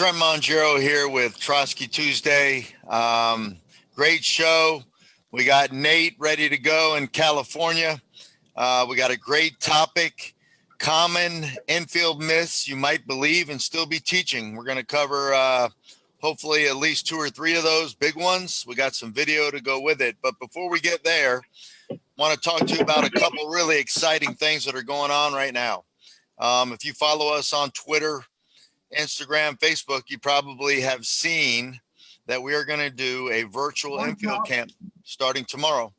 Trent Mongero here with Trosky Tuesday. Great show. We got Nate ready to go in California. We got a great topic, common infield myths you might believe and still be teaching. We're going to cover hopefully at least 2 or 3 of those big ones. We got some video to go with it. But before we get there, I want to talk to you about a couple really exciting things that are going on right now. If you follow us on Twitter, Instagram, Facebook, you probably have seen that we are going to do a virtual infield camp starting tomorrow.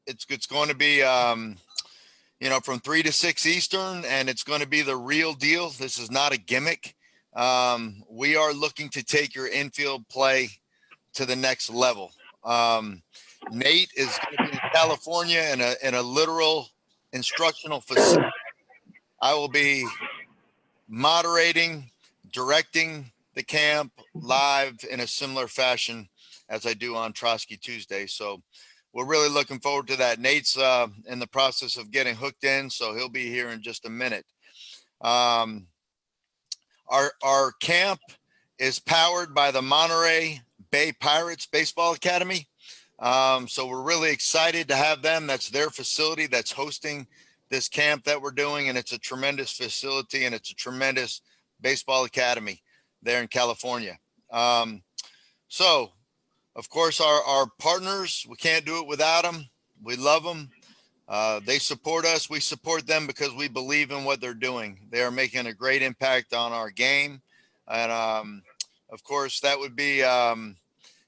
It's going to be, from 3 to 6 Eastern, and it's going to be the real deal. This is not a gimmick. We are looking to take your infield play to the next level. Nate is going to be in California in a literal instructional facility. I will be moderating, directing the camp live in a similar fashion as I do on Trosky Tuesday. So we're really looking forward to that. Nate's in the process of getting hooked in, so he'll be here in just a minute. Our camp is powered by the Monterey Bay Pirates Baseball Academy. So we're really excited to have them. That's their facility that's hosting this camp that we're doing, and it's a tremendous facility, and it's a tremendous baseball academy there in California. So of course our partners, we can't do it without them. We love them. They support us. We support them because we believe in what they're doing. They are making a great impact on our game. And of course that would be Alan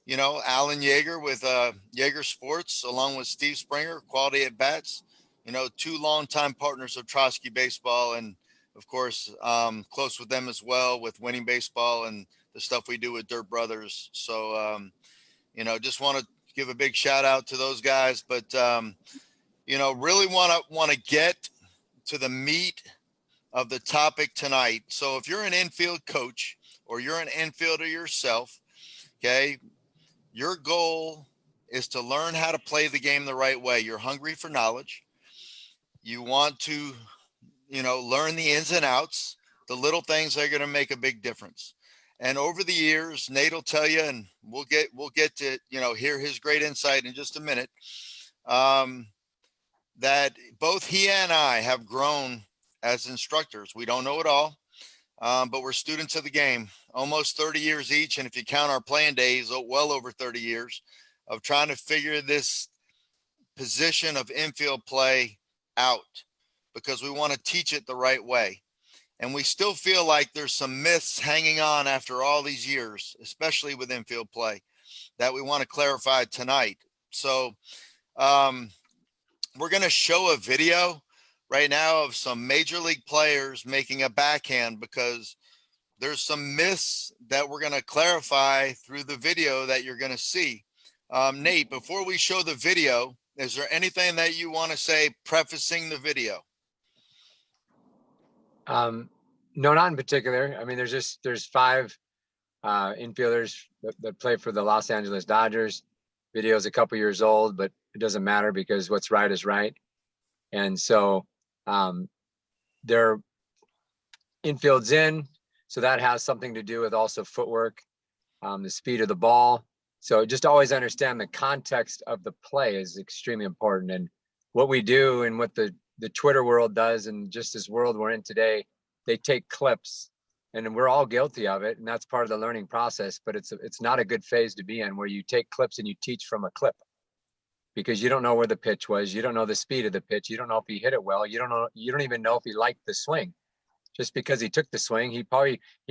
Yeager with Yeager Sports, along with Steve Springer, Quality at Bats. 2 longtime partners of Trosky Baseball, and of course, close with them as well with Winning Baseball and the stuff we do with Dirt Brothers. So, just want to give a big shout out to those guys, but, really want to get to the meat of the topic tonight. So if you're an infield coach or you're an infielder yourself, okay, your goal is to learn how to play the game the right way. You're hungry for knowledge. You want to, learn the ins and outs, the little things that are going to make a big difference. And over the years, Nate will tell you, and we'll get to, hear his great insight in just a minute, that both he and I have grown as instructors. We don't know it all, but we're students of the game, almost 30 years each. And if you count our playing days, well over 30 years of trying to figure this position of infield play out, because we want to teach it the right way. And we still feel like there's some myths hanging on after all these years, especially with infield play, that we want to clarify tonight. So we're going to show a video right now of some major league players making a backhand, because there's some myths that we're going to clarify through the video that you're going to see. Nate, before we show the video, is there anything that you want to say prefacing the video? No, not in particular. I mean, there's 5 infielders that play for the Los Angeles Dodgers. Video's a couple years old, but it doesn't matter because what's right is right. And so their infield's in, so that has something to do with also footwork, the speed of the ball. So just always understand the context of the play is extremely important. And what we do and what the Twitter world does, and just this world we're in today, they take clips, and we're all guilty of it. And that's part of the learning process, but it's not a good phase to be in, where you take clips and you teach from a clip, because you don't know where the pitch was. You don't know the speed of the pitch. You don't know if he hit it well. You don't even know if he liked the swing. Just because he took the swing, he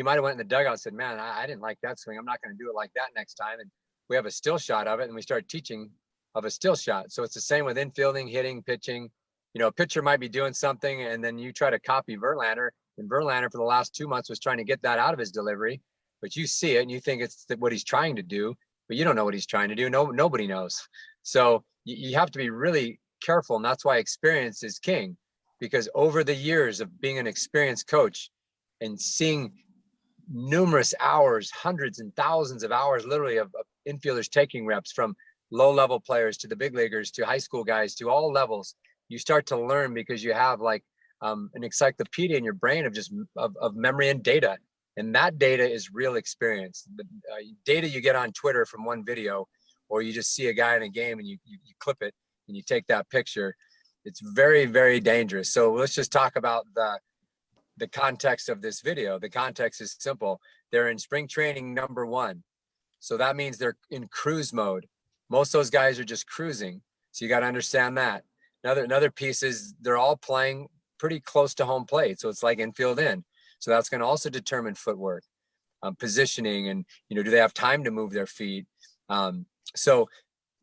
might have went in the dugout and said, man, I didn't like that swing. I'm not going to do it like that next time. And we have a still shot of it, and we start teaching of a still shot. So it's the same with infielding, hitting, pitching. A pitcher might be doing something, and then you try to copy Verlander, and Verlander for the last 2 months was trying to get that out of his delivery, but you see it and you think it's what he's trying to do, but you don't know what he's trying to do. Nobody knows. So you have to be really careful, and that's why experience is king, because over the years of being an experienced coach and seeing numerous hours, hundreds and thousands of hours, literally, of infielders taking reps, from low-level players to the big leaguers to high school guys to all levels, you start to learn, because you have like an encyclopedia in your brain of just of memory and data. And that data is real experience. The data you get on Twitter from one video, or you just see a guy in a game and you clip it and you take that picture, it's very, very dangerous. So let's just talk about the context of this video. The context is simple. They're in spring training #1. So that means they're in cruise mode. Most of those guys are just cruising. So you got to understand that. Another piece is they're all playing pretty close to home plate. So it's like infield in. So that's going to also determine footwork, positioning, and, do they have time to move their feet? So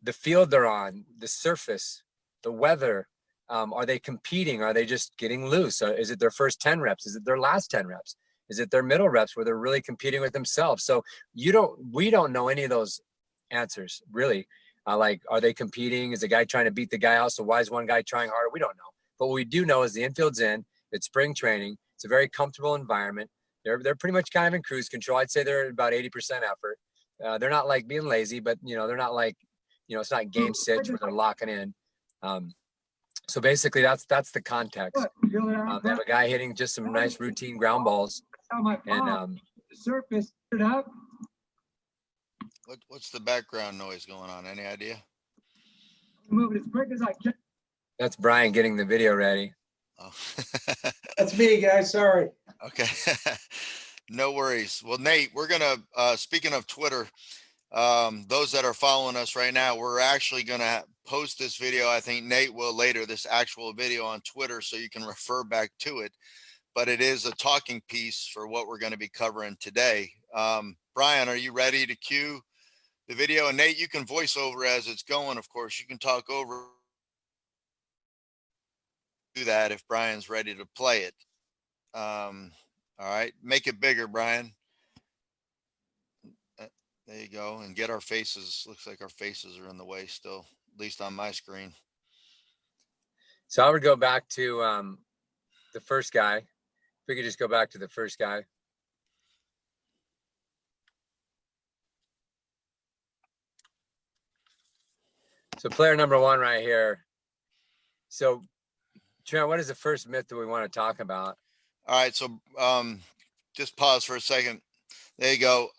the field they're on, the surface, the weather, are they competing? Are they just getting loose? Is it their first 10 reps? Is it their last 10 reps? Is it their middle reps where they're really competing with themselves? So we don't know any of those answers, really. Like, are they competing? Is a guy trying to beat the guy out? So why is one guy trying harder? We don't know. But what we do know is the infield's in. It's spring training. It's a very comfortable environment. They're pretty much kind of in cruise control. I'd say they're at about 80% effort. They're not like being lazy, but they're not like, it's not game 6 where they're locking in. So basically that's the context. They have a guy hitting just some nice routine ground balls. And surface it up. What's the background noise going on? Any idea? Move it as quick as I can. That's Brian getting the video ready. Oh. That's me, guys. Sorry. Okay. No worries. Well, Nate, we're gonna speaking of Twitter, those that are following us right now, we're actually gonna post this video. I think Nate will later, this actual video on Twitter, so you can refer back to it. But it is a talking piece for what we're going to be covering today. Brian, are you ready to cue the video? And Nate, you can voice over as it's going. Of course, you can talk over. Do that if Brian's ready to play it. All right, make it bigger, Brian. There you go. And get our faces. Looks like our faces are in the way still, at least on my screen. So I would go back to the first guy. If we could just go back to the first guy. So player #1 right here. So Trent, what is the first myth that we want to talk about? All right, so just pause for a second. There you go.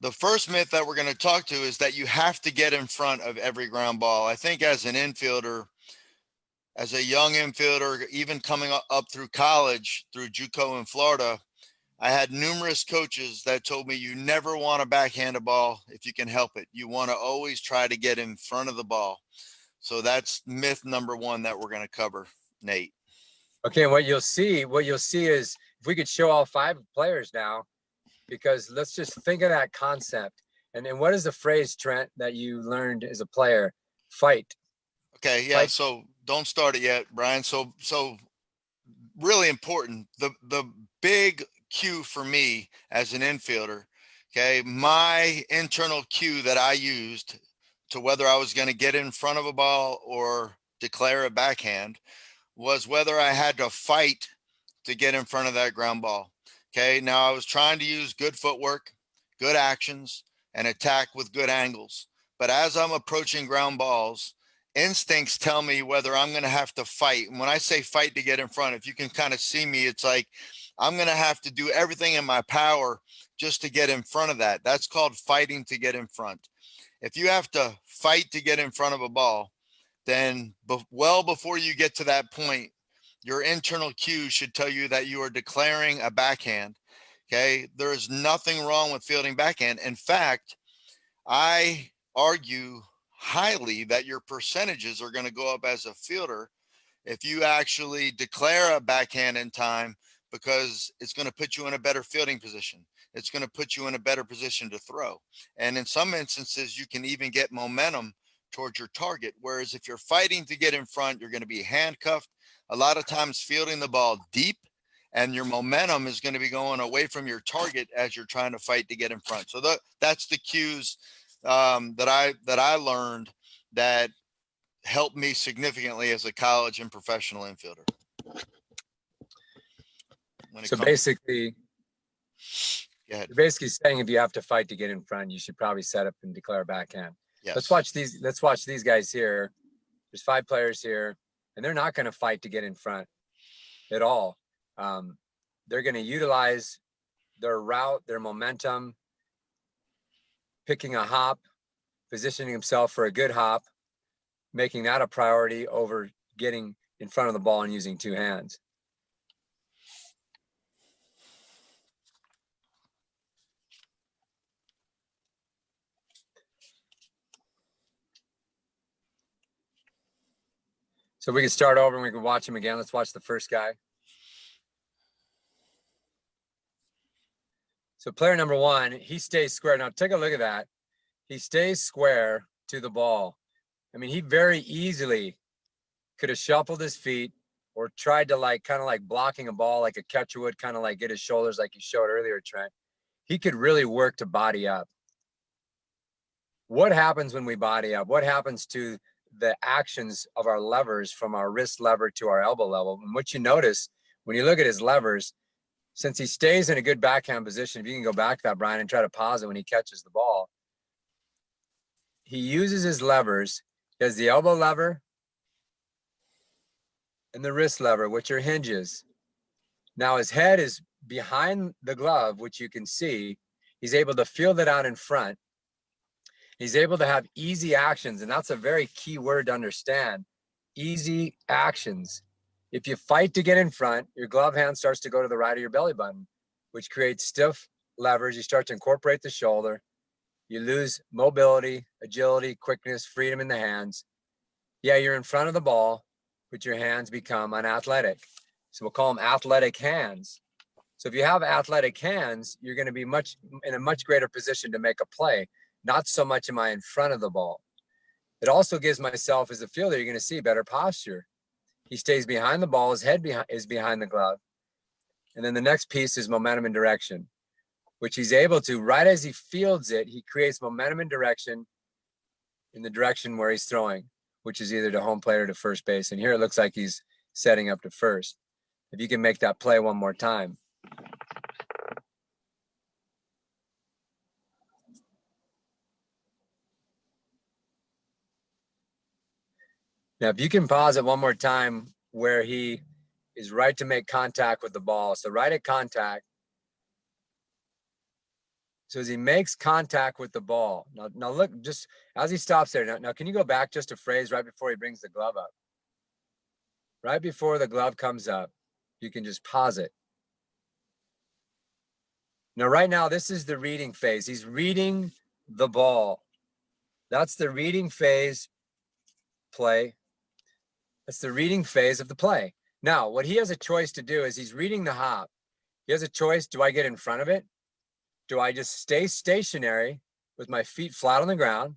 The first myth that we're going to talk to is that you have to get in front of every ground ball. I think as an infielder, as a young infielder, even coming up through college, through JUCO in Florida, I had numerous coaches that told me you never want to backhand a ball if you can help it. You want to always try to get in front of the ball. So that's myth #1 that we're going to cover, Nate. Okay, what you'll see is, if we could show all 5 players now, because let's just think of that concept. And then what is the phrase, Trent, that you learned as a player? Fight. Okay, yeah, so don't start it yet, Brian. So really important. The big cue for me as an infielder, okay, my internal cue that I used to whether I was going to get in front of a ball or declare a backhand was whether I had to fight to get in front of that ground ball. Okay, now I was trying to use good footwork, good actions, and attack with good angles. But as I'm approaching ground balls, instincts tell me whether I'm going to have to fight. And when I say fight to get in front, if you can kind of see me, it's like I'm going to have to do everything in my power just to get in front of that. That's called fighting to get in front. If you have to fight to get in front of a ball, then well before you get to that point, your internal cue should tell you that you are declaring a backhand. Okay, there is nothing wrong with fielding backhand. In fact, I argue highly that your percentages are going to go up as a fielder if you actually declare a backhand in time, because it's going to put you in a better fielding position. It's going to put you in a better position to throw. And in some instances, you can even get momentum towards your target. Whereas if you're fighting to get in front, you're going to be handcuffed. A lot of times fielding the ball deep, and your momentum is going to be going away from your target as you're trying to fight to get in front. So that's the cues that I learned that helped me significantly as a college and professional infielder. So basically, you're basically saying if you have to fight to get in front, you should probably set up and declare a backhand. Yes. Let's watch these guys here. There's 5 players here, and they're not going to fight to get in front at all. They're going to utilize their route, their momentum, picking a hop, positioning himself for a good hop, making that a priority over getting in front of the ball and using two hands. So we can start over and we can watch him again. Let's watch the first guy. So player number one, he stays square. Now take a look at that. He stays square to the ball. I mean, he very easily could have shuffled his feet or tried to kind of like blocking a ball like a catcher would, kind of like get his shoulders like you showed earlier, Trent. He could really work to body up. What happens when we body up? What happens to the actions of our levers from our wrist lever to our elbow level? And what you notice when you look at his levers, since he stays in a good backhand position, if you can go back to that, Brian, and try to pause it when he catches the ball, he uses his levers. He has the elbow lever and the wrist lever, which are hinges. Now his head is behind the glove, which you can see. He's able to feel that out in front. He's able to have easy actions, and that's a very key word to understand. Easy actions. If you fight to get in front, your glove hand starts to go to the right of your belly button, which creates stiff levers. You start to incorporate the shoulder. You lose mobility, agility, quickness, freedom in the hands. Yeah, you're in front of the ball, but your hands become unathletic. So we'll call them athletic hands. So if you have athletic hands, you're going to be in a much greater position to make a play. Not so much am I in front of the ball. It also gives myself as a fielder, you're going to see better posture. He stays behind the ball, his head is behind the glove. And then the next piece is momentum and direction, which he's able to, right as he fields it, he creates momentum and direction in the direction where he's throwing, which is either to home plate or to first base. And here it looks like he's setting up to first. If you can make that play one more time. Now, if you can pause it one more time where he is right to make contact with the ball. So right at contact. So as he makes contact with the ball. Now look, just as he stops there. Now, can you go back just a phrase right before he brings the glove up? Right before the glove comes up, you can just pause it. Now, right now, this is the reading phase. He's reading the ball. That's the reading phase play. That's the reading phase of the play. Now, what he has a choice to do is he's reading the hop. He has a choice. Do I get in front of it? Do I just stay stationary with my feet flat on the ground?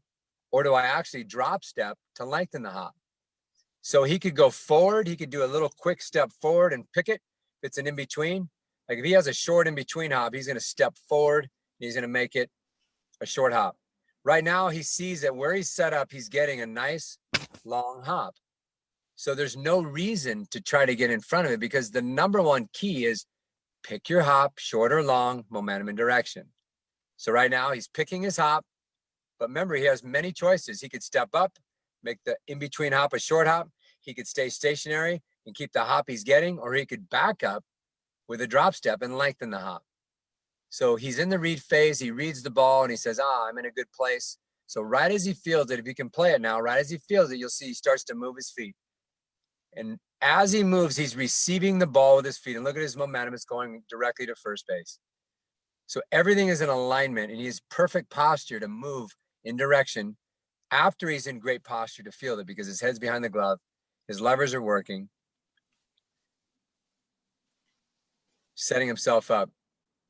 Or do I actually drop step to lengthen the hop? So he could go forward. He could do a little quick step forward and pick it. If it's an in-between. Like if he has a short in-between hop, he's going to step forward. And he's going to make it a short hop. Right now, he sees that where he's set up, he's getting a nice long hop. So there's no reason to try to get in front of it because the number one key is pick your hop, short or long, momentum and direction. So right now he's picking his hop, but remember he has many choices. He could step up, make the in-between hop a short hop. He could stay stationary and keep the hop he's getting, or he could back up with a drop step and lengthen the hop. So he's in the read phase. He reads the ball and he says, I'm in a good place. So right as he feels it, if you can play it now, right as he feels it, you'll see he starts to move his feet. And as he moves, he's receiving the ball with his feet. And look at his momentum. It's going directly to first base. So everything is in alignment and he has perfect posture to move in direction after he's in great posture to field it because his head's behind the glove. His levers are working. Setting himself up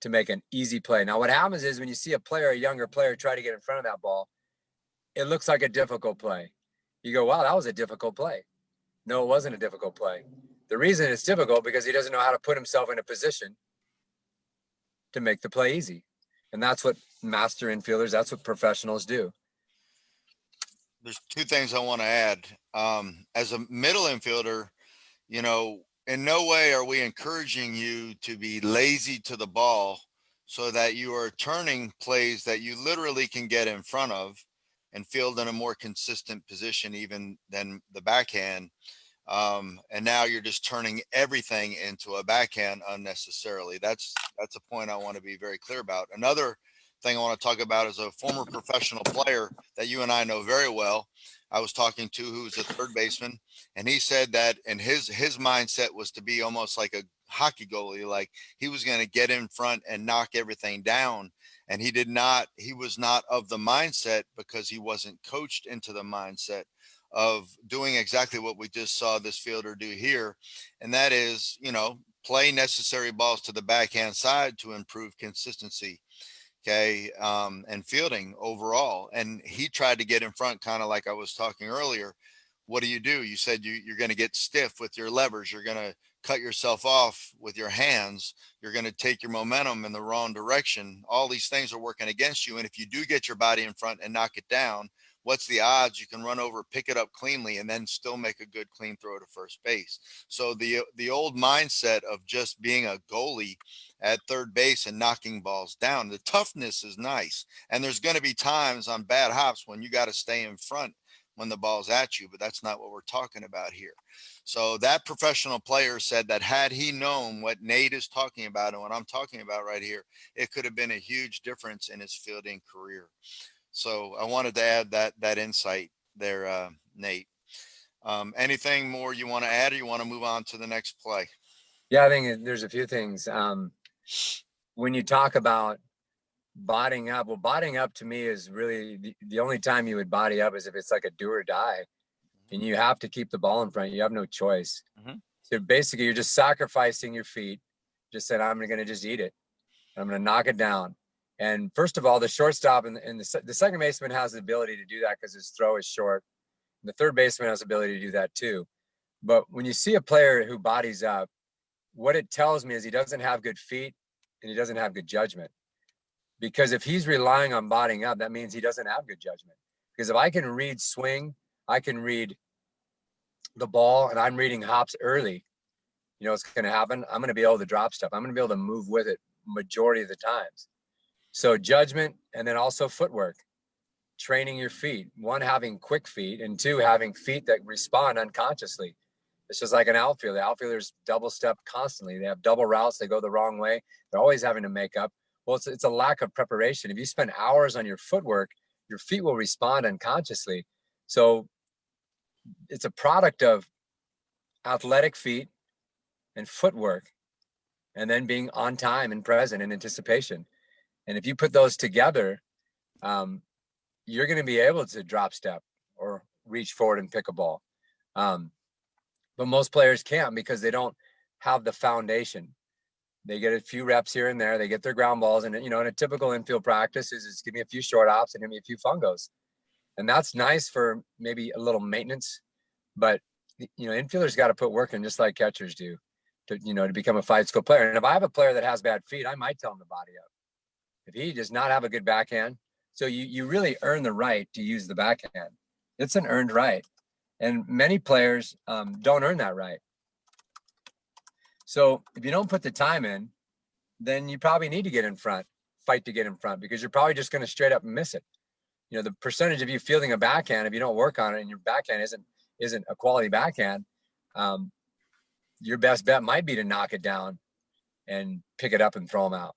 to make an easy play. Now, what happens is when you see a younger player try to get in front of that ball, it looks like a difficult play. You go, wow, that was a difficult play. No, it wasn't a difficult play. The reason it's difficult because he doesn't know how to put himself in a position to make the play easy. And that's what master infielders, that's what professionals do. There's two things I want to add. As a middle infielder, in no way are we encouraging you to be lazy to the ball so that you are turning plays that you literally can get in front of and field in a more consistent position even than the backhand. And now you're just turning everything into a backhand unnecessarily. That's a point I want to be very clear about. Another thing I want to talk about is a former professional player that you and I know very well. I was talking to, who's a third baseman, and he said that, and his mindset was to be almost like a hockey goalie, like he was going to get in front and knock everything down. And he was not of the mindset, because he wasn't coached into the mindset of doing exactly what we just saw this fielder do here. And that is, play necessary balls to the backhand side to improve consistency. Okay. And fielding overall. And he tried to get in front, kind of like I was talking earlier. What do? You said you're going to get stiff with your levers. You're going to cut yourself off with your hands. You're going to take your momentum in the wrong direction. All these things are working against you. And if you do get your body in front and knock it down, what's the odds you can run over, pick it up cleanly, and then still make a good clean throw to first base? So the old mindset of just being a goalie at third base and knocking balls down, the toughness is nice. And there's going to be times on bad hops when you got to stay in front when the ball's at you, but that's not what we're talking about here. So that professional player said that had he known what Nate is talking about and what I'm talking about right here, it could have been a huge difference in his fielding career. So I wanted to add that insight there, Nate. Anything more you want to add, or you want to move on to the next play? Yeah, I think there's a few things. When you talk about bodying up, well, bodying up to me is really the only time you would body up is if it's like a do or die, and you have to keep the ball in front. You have no choice. So basically, you're just sacrificing your feet. Just said, I'm going to just eat it. I'm going to knock it down. And first of all, the shortstop and the second baseman has the ability to do that because his throw is short. And the third baseman has the ability to do that too. But when you see a player who bodies up, what it tells me is he doesn't have good feet and he doesn't have good judgment. Because if he's relying on bodying up, that means he doesn't have good judgment. Because if I can read swing, I can read the ball, and I'm reading hops early, what's going to happen? I'm going to be able to drop stuff. I'm going to be able to move with it majority of the times. So judgment, and then also footwork, training your feet. One, having quick feet, and two, having feet that respond unconsciously. It's just like an outfield. The outfielders double step constantly. They have double routes. They go the wrong way. They're always having to make up. Well, it's a lack of preparation. If you spend hours on your footwork, your feet will respond unconsciously. So it's a product of athletic feet and footwork, and then being on time and present in anticipation. And if you put those together, you're going to be able to drop step or reach forward and pick a ball. But most players can't because they don't have the foundation. They get a few reps here and there. They get their ground balls. And, in a typical infield practice is give me a few short hops and give me a few fungos. And that's nice for maybe a little maintenance. But, infielders got to put work in just like catchers do to become a five skill player. And if I have a player that has bad feet, I might tell him to body up. If he does not have a good backhand, so you really earn the right to use the backhand. It's an earned right. And many players don't earn that right. So if you don't put the time in, then you probably need to get in front, fight to get in front, because you're probably just going to straight up miss it. The percentage of you fielding a backhand, if you don't work on it and your backhand isn't a quality backhand, your best bet might be to knock it down and pick it up and throw them out.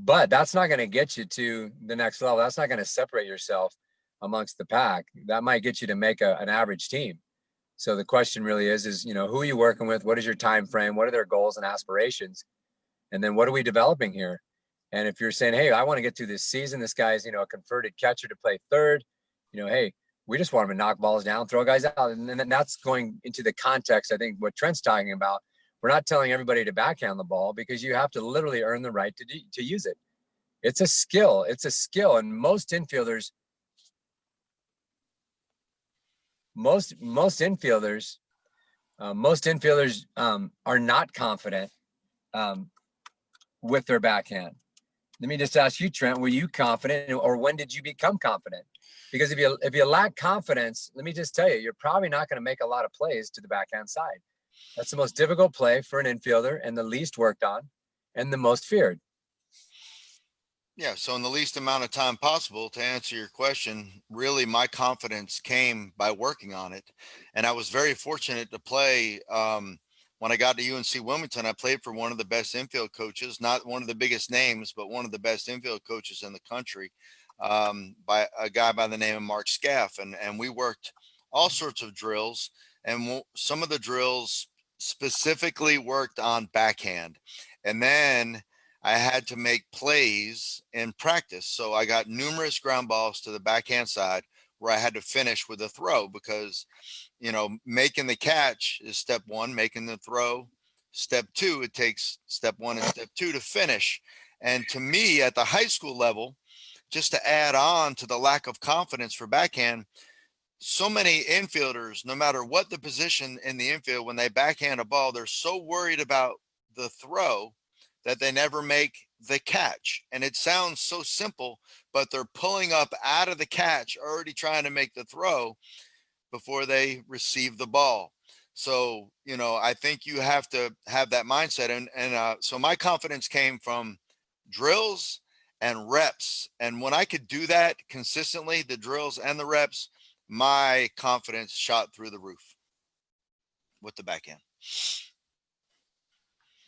But that's not going to get you to the next level. That's not going to separate yourself amongst the pack. That might get you to make an average team. So the question really is, who are you working with? What is your time frame? What are their goals and aspirations? And then what are we developing here? And if you're saying, hey, I want to get through this season, this guy's, a converted catcher to play third, hey, we just want him to knock balls down, throw guys out. And then that's going into the context, I think, what Trent's talking about. We're not telling everybody to backhand the ball because you have to literally earn the right to use it. It's a skill. It's a skill. And most infielders, most infielders are not confident with their backhand. Let me just ask you, Trent, were you confident, or when did you become confident? Because if you lack confidence, let me just tell you, you're probably not going to make a lot of plays to the backhand side. That's the most difficult play for an infielder and the least worked on and the most feared. Yeah, so in the least amount of time possible, to answer your question, really my confidence came by working on it. And I was very fortunate to play. When I got to UNC Wilmington, I played for one of the best infield coaches, not one of the biggest names, but one of the best infield coaches in the country, by a guy by the name of Mark Scaff. And we worked all sorts of drills. And some of the drills specifically worked on backhand. And then I had to make plays in practice. So I got numerous ground balls to the backhand side where I had to finish with a throw because, making the catch is step one, making the throw, step two, it takes step one and step two to finish. And to me, at the high school level, just to add on to the lack of confidence for backhand, so many infielders, no matter what the position in the infield, when they backhand a ball, they're so worried about the throw that they never make the catch. And it sounds so simple, but they're pulling up out of the catch, already trying to make the throw before they receive the ball. So, I think you have to have that mindset. So my confidence came from drills and reps. And when I could do that consistently, the drills and the reps, my confidence shot through the roof with the backhand.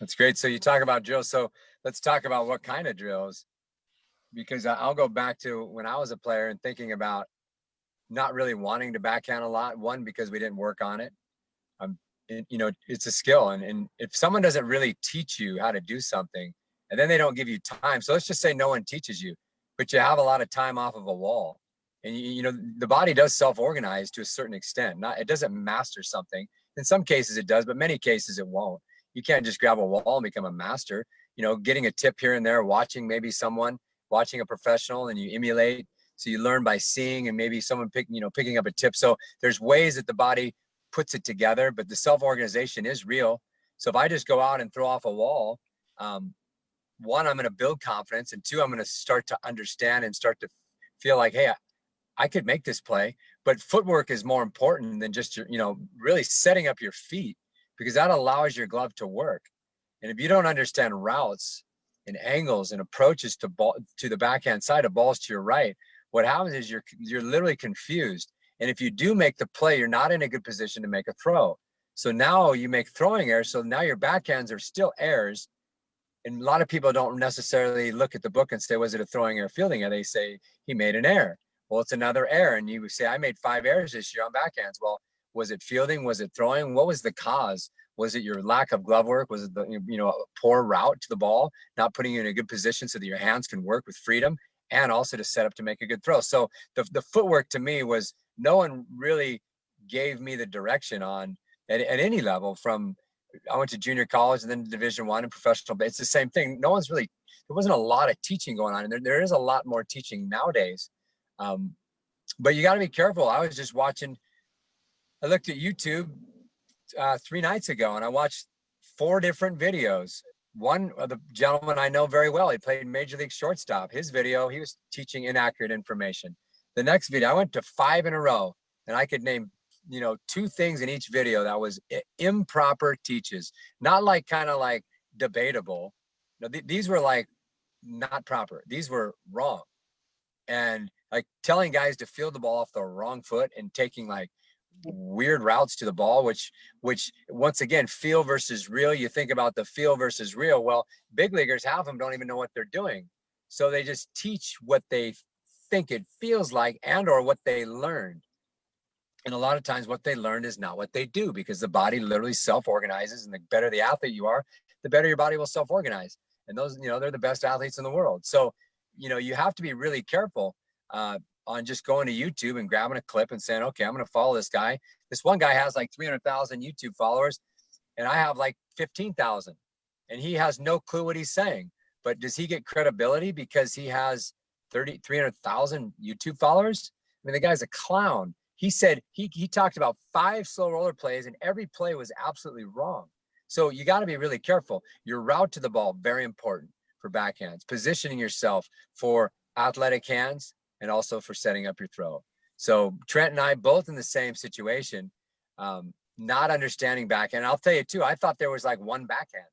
That's great. So you talk about drills. So let's talk about what kind of drills, because I'll go back to when I was a player and thinking about not really wanting to backhand a lot. One, because we didn't work on it. It's a skill. And if someone doesn't really teach you how to do something and then they don't give you time. So let's just say no one teaches you, but you have a lot of time off of a wall. And the body does self-organize to a certain extent. It doesn't master something. In some cases it does, but many cases it won't. You can't just grab a wall and become a master. Getting a tip here and there, watching a professional, and you emulate. So you learn by seeing and maybe someone picking up a tip. So there's ways that the body puts it together, but the self-organization is real. So if I just go out and throw off a wall, one, I'm going to build confidence, and two, I'm going to start to understand and start to feel like, hey, I could make this play. But footwork is more important than just really setting up your feet, because that allows your glove to work. And if you don't understand routes and angles and approaches to the backhand side of balls to your right, what happens is you're literally confused. And if you do make the play, you're not in a good position to make a throw. So now you make throwing errors. So now your backhands are still errors. And a lot of people don't necessarily look at the book and say, was it a throwing error, fielding error? They say he made an error. Well, it's another error. And you say, I made 5 errors this year on backhands. Well, was it fielding? Was it throwing? What was the cause? Was it your lack of glove work? Was it a poor route to the ball, not putting you in a good position so that your hands can work with freedom, and also to set up to make a good throw? So the footwork to me was, no one really gave me the direction on at any level. From I went to junior college and then Division I and professional, but it's the same thing. There wasn't a lot of teaching going on, and there is a lot more teaching nowadays. But you got to be careful. I was just watching. I looked at YouTube 3 nights ago, and I watched 4 different videos. One of the gentleman I know very well, he played Major League shortstop. His video, he was teaching inaccurate information. The next video, I went to 5 in a row, and I could name 2 things in each video that was improper teaches, not like kind of like debatable. No, these were like not proper. These were wrong. And like telling guys to field the ball off the wrong foot and taking like weird routes to the ball, which once again, feel versus real. You think about the feel versus real. Well, big leaguers, half of them don't even know what they're doing. So they just teach what they think it feels like and or what they learned. And a lot of times what they learned is not what they do, because the body literally self-organizes, and the better the athlete you are, the better your body will self-organize. And those, they're the best athletes in the world. So, you have to be really careful on just going to YouTube and grabbing a clip and saying, okay, I'm going to follow this guy. This one guy has like 300,000 YouTube followers, and I have like 15,000, and he has no clue what he's saying. But does he get credibility because he has 300,000 YouTube followers? I mean, the guy's a clown. He said he talked about 5 slow roller plays, and every play was absolutely wrong. So you got to be really careful. Your route to the ball, very important for backhands. Positioning yourself for athletic hands and also for setting up your throw. So Trent and I both in the same situation, not understanding backhand. And I'll tell you too, I thought there was like one backhand.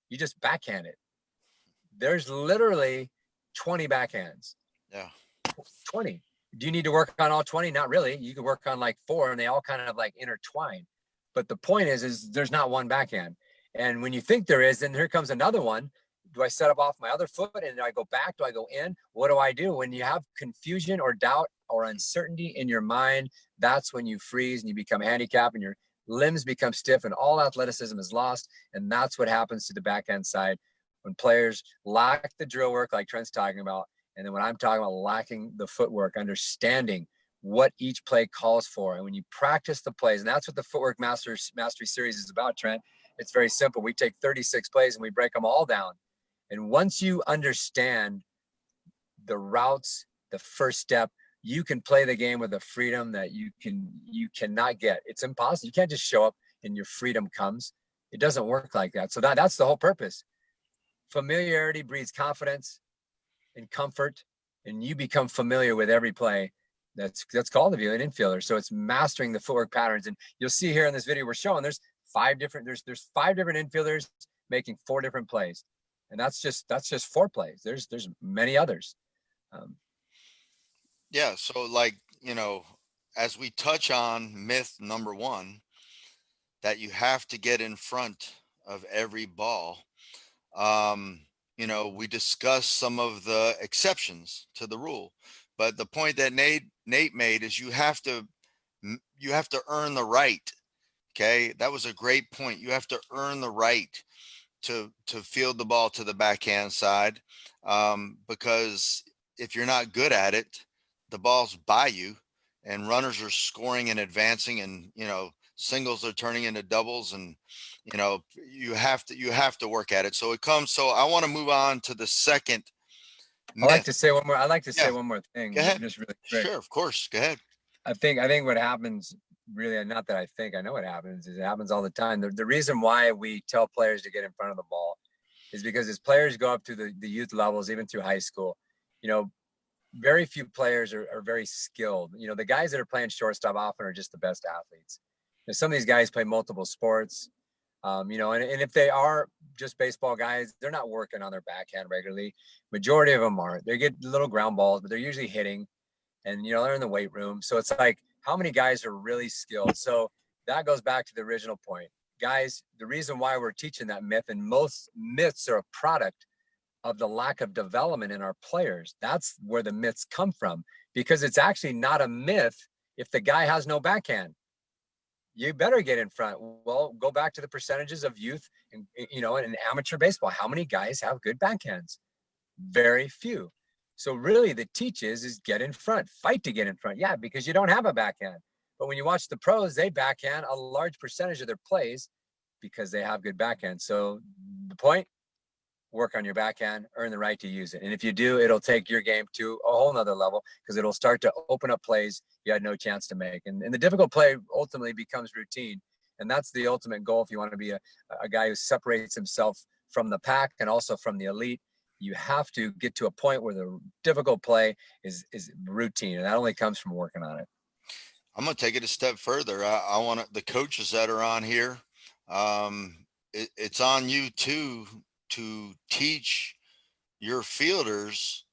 You just backhand it. There's literally 20 backhands. Yeah. 20. Do you need to work on all 20? Not really. You can work on like 4 and they all kind of like intertwine. But the point is there's not one backhand. And when you think there is, then here comes another one. Do I set up off my other foot and do I go back? Do I go in? What do I do? When you have confusion or doubt or uncertainty in your mind, that's when you freeze and you become handicapped and your limbs become stiff and all athleticism is lost. And that's what happens to the backhand side when players lack the drill work like Trent's talking about. And then when I'm talking about lacking the footwork, understanding what each play calls for. And when you practice the plays, and that's what the Footwork Mastery Series is about, Trent. It's very simple. We take 36 plays and we break them all down. And once you understand the routes, the first step, you can play the game with a freedom that you cannot get. It's impossible. You can't just show up and your freedom comes. It doesn't work like that. So that's the whole purpose. Familiarity breeds confidence and comfort, and you become familiar with every play that's called of you an infielder. So it's mastering the footwork patterns. And you'll see here in this video we're showing there's 5 different infielders making 4 different plays. And that's just 4 plays. There's many others. Yeah. So like, as we touch on myth number 1, that you have to get in front of every ball. We discussed some of the exceptions to the rule, but the point that Nate made is you have to earn the right. Okay. That was a great point. You have to earn the right to field the ball to the backhand side. Because if you're not good at it, the ball's by you and runners are scoring and advancing and, singles are turning into doubles and, you have to work at it. So I want to move on to the second myth. I'd like to say one more thing. Go ahead. Just really quick. Sure. Of course. Go ahead. I think what happens really, not that I know what happens, is it happens all the time. The reason why we tell players to get in front of the ball is because as players go up through the youth levels, even through high school, very few players are very skilled. The guys that are playing shortstop often are just the best athletes. Some of these guys play multiple sports, and if they are just baseball guys, they're not working on their backhand regularly. Majority of them aren't. They get little ground balls, but they're usually hitting, and they're in the weight room. So it's like, how many guys are really skilled? So that goes back to the original point. Guys, the reason why we're teaching that myth, and most myths are a product of the lack of development in our players. That's where the myths come from, because it's actually not a myth if the guy has no backhand. You better get in front. Well, go back to the percentages of youth and in amateur baseball. How many guys have good backhands? Very few. So really the teach is get in front, fight to get in front. Yeah, because you don't have a backhand. But when you watch the pros, they backhand a large percentage of their plays because they have good backhand. So the point, work on your backhand, earn the right to use it. And if you do, it'll take your game to a whole nother level because it'll start to open up plays you had no chance to make. And the difficult play ultimately becomes routine. And that's the ultimate goal if you want to be a guy who separates himself from the pack and also from the elite. You have to get to a point where the difficult play is routine. And that only comes from working on it. I'm going to take it a step further. I want the coaches that are on here. It's on you too, to teach your fielders,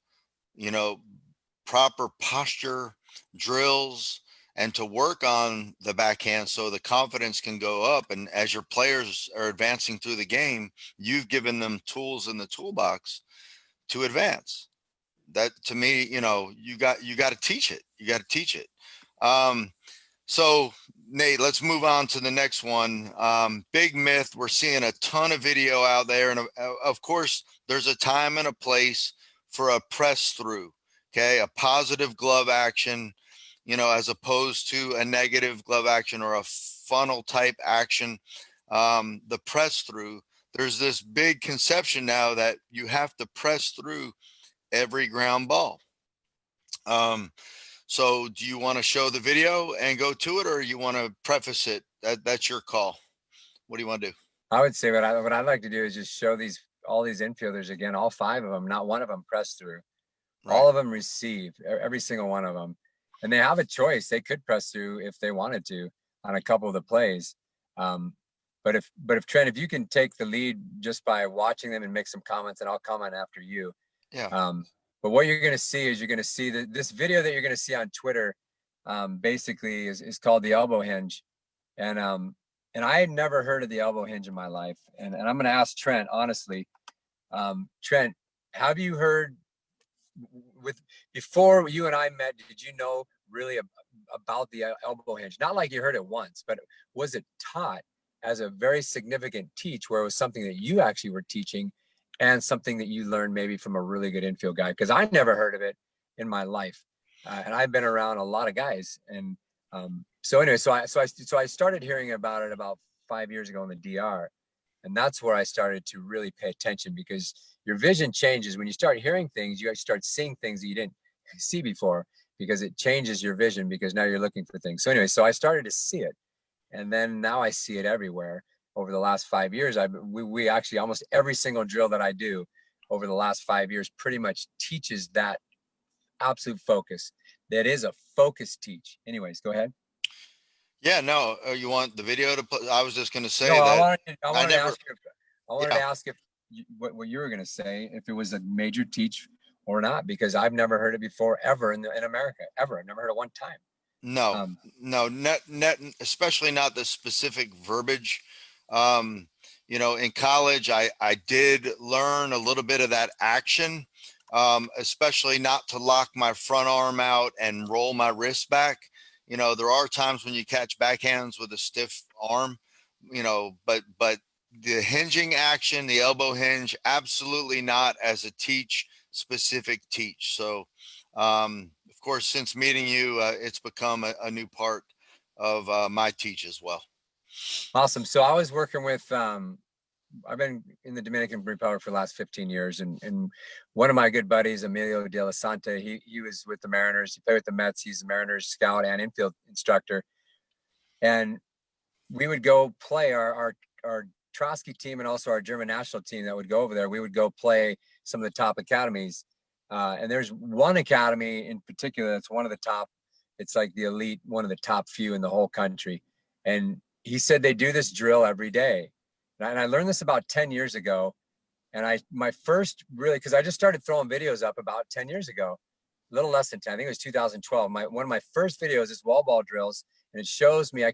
proper posture drills and to work on the backhand so the confidence can go up. And as your players are advancing through the game, you've given them tools in the toolbox to advance. That to me, you got to teach it. You got to teach it. So Nate, let's move on to the next one. Big myth. We're seeing a ton of video out there. And of course, there's a time and a place for a press through, okay? A positive glove action, as opposed to a negative glove action or a funnel type action. The press through, there's this big conception now that you have to press through every ground ball. So do you want to show the video and go to it, or you want to preface it? That's your call. What do you want to do? I would say what I'd like to do is just show all these infielders again, all 5 of them, not one of them press through. Right. All of them receive, every single one of them. And they have a choice. They could press through if they wanted to on a couple of the plays. But if Trent, if you can take the lead just by watching them and make some comments, and I'll comment after you. Yeah. But what you're going to see is you're going to see that this video that you're going to see on Twitter basically is called the Elbow Hinge. And I had never heard of the Elbow Hinge in my life. And I'm going to ask Trent, honestly, Trent, have you heard before you and I met, did you know really about the Elbow Hinge? Not like you heard it once, but was it taught as a very significant teach where it was something that you actually were teaching and something that you learned maybe from a really good infield guy? Because I never heard of it in my life. And I've been around a lot of guys. And so anyway, so I started hearing about it about 5 years ago in the DR. And that's where I started to really pay attention, because your vision changes when you start hearing things. You start seeing things that you didn't see before, because it changes your vision, because now you're looking for things. So anyway, so I started to see it, and then now I see it everywhere. Over the last 5 years, we actually, almost every single drill that I do over the last 5 years pretty much teaches that absolute focus. That is a focus teach. Anyways, go ahead. Yeah, no, you want the video to put? I was just going to say No, that I wanted Yeah. to ask if what you were going to say, if it was a major teach or not, because I've never heard it before ever in America, ever. I've never heard it one time. No, not, especially not the specific verbiage. You know, in college, I did learn a little bit of that action, especially not to lock my front arm out and roll my wrist back. You know, there are times when you catch backhands with a stiff arm, you know, but the hinging action, the elbow hinge, absolutely not as a teach specific teach. So, of course, since meeting you, it's become a new part of my teach as well. Awesome. So I was working with, I've been in the Dominican Republic for the last 15 years. And one of my good buddies, Emilio De La Santa, he was with the Mariners. He played with the Mets. He's the Mariners scout and infield instructor. And we would go play our Trosky team and also our German national team that would go over there. We would go play some of the top academies. And there's one academy in particular that's one of the top. It's like the elite, one of the top few in the whole country. And he said they do this drill every day. And I learned this about 10 years ago. And my first really, because I just started throwing videos up about 10 years ago, a little less than 10, I think it was 2012. One of my first videos is wall ball drills. And it shows me, I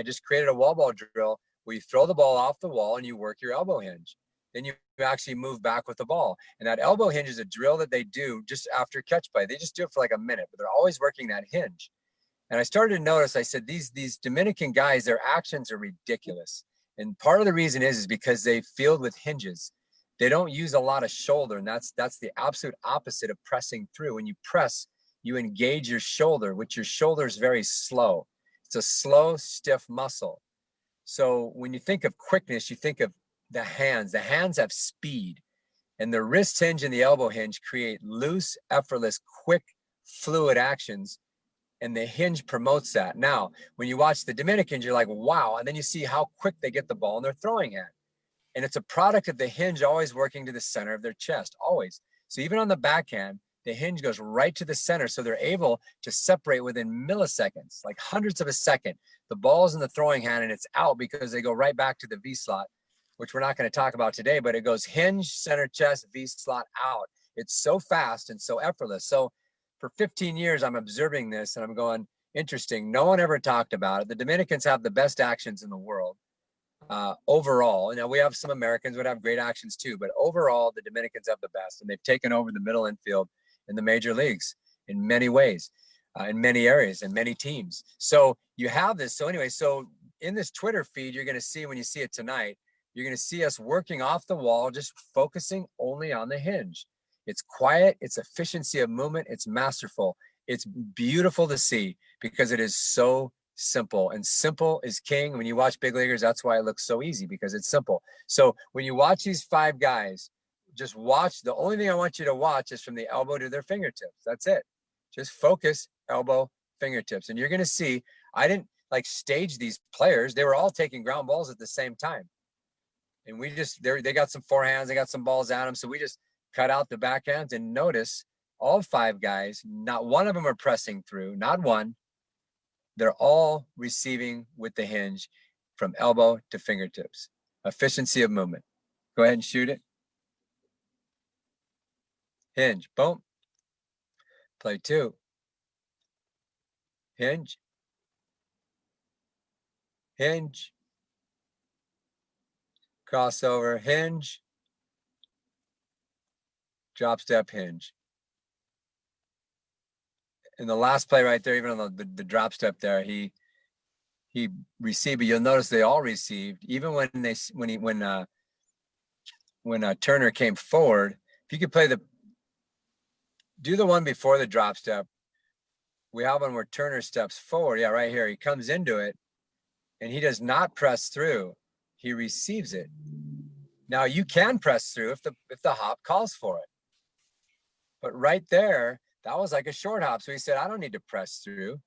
just created a wall ball drill where you throw the ball off the wall and you work your elbow hinge. Then you actually move back with the ball. And that elbow hinge is a drill that they do just after catch play. They just do it for like a minute, but they're always working that hinge. And I started to notice, I said, these Dominican guys, their actions are ridiculous. And part of the reason is because they field with hinges. They don't use a lot of shoulder. And that's the absolute opposite of pressing through. When you press, you engage your shoulder, which your shoulder is very slow. It's a slow, stiff muscle. So when you think of quickness, you think of the hands. The hands have speed. And the wrist hinge and the elbow hinge create loose, effortless, quick, fluid actions. And the hinge promotes that. Now, when you watch the Dominicans, you're like, wow. And then you see how quick they get the ball in their throwing hand. And it's a product of the hinge always working to the center of their chest, always. So even on the backhand, the hinge goes right to the center. So they're able to separate within milliseconds, like hundredths of a second. The ball's in the throwing hand and it's out because they go right back to the V slot, which we're not going to talk about today, but it goes hinge, center chest, V slot out. It's so fast and so effortless. So for 15 years, I'm observing this and I'm going, interesting. No one ever talked about it. The Dominicans have the best actions in the world overall. Now, we have some Americans would have great actions too, but overall, the Dominicans have the best. And they've taken over the middle infield in the major leagues in many ways, in many areas, and many teams. So you have this. So anyway, so in this Twitter feed, you're going to see, when you see it tonight, you're going to see us working off the wall, just focusing only on the hinge. It's quiet, it's efficiency of movement, it's masterful. It's beautiful to see because it is so simple, and simple is king. When you watch big leaguers, that's why it looks so easy, because it's simple. So when you watch these five guys, just watch. The only thing I want you to watch is from the elbow to their fingertips. That's it. Just focus, elbow, fingertips. And you're going to see, I didn't like stage these players. They were all taking ground balls at the same time. And we just, they got some forehands, they got some balls at them. So we just cut out the backhands and notice all five guys, not one of them are pressing through, not one. They're all receiving with the hinge from elbow to fingertips. Efficiency of movement. Go ahead and shoot it. Hinge, boom. Play 2. Hinge. Hinge. Crossover, hinge. Drop step, hinge. In the last play right there, even on the drop step there, he received, but you'll notice they all received, even when Turner came forward. If you could play do the one before the drop step. We have one where Turner steps forward. Yeah, right here. He comes into it and he does not press through. He receives it. Now you can press through if the hop calls for it. But right there, that was like a short hop. So he said, I don't need to press through.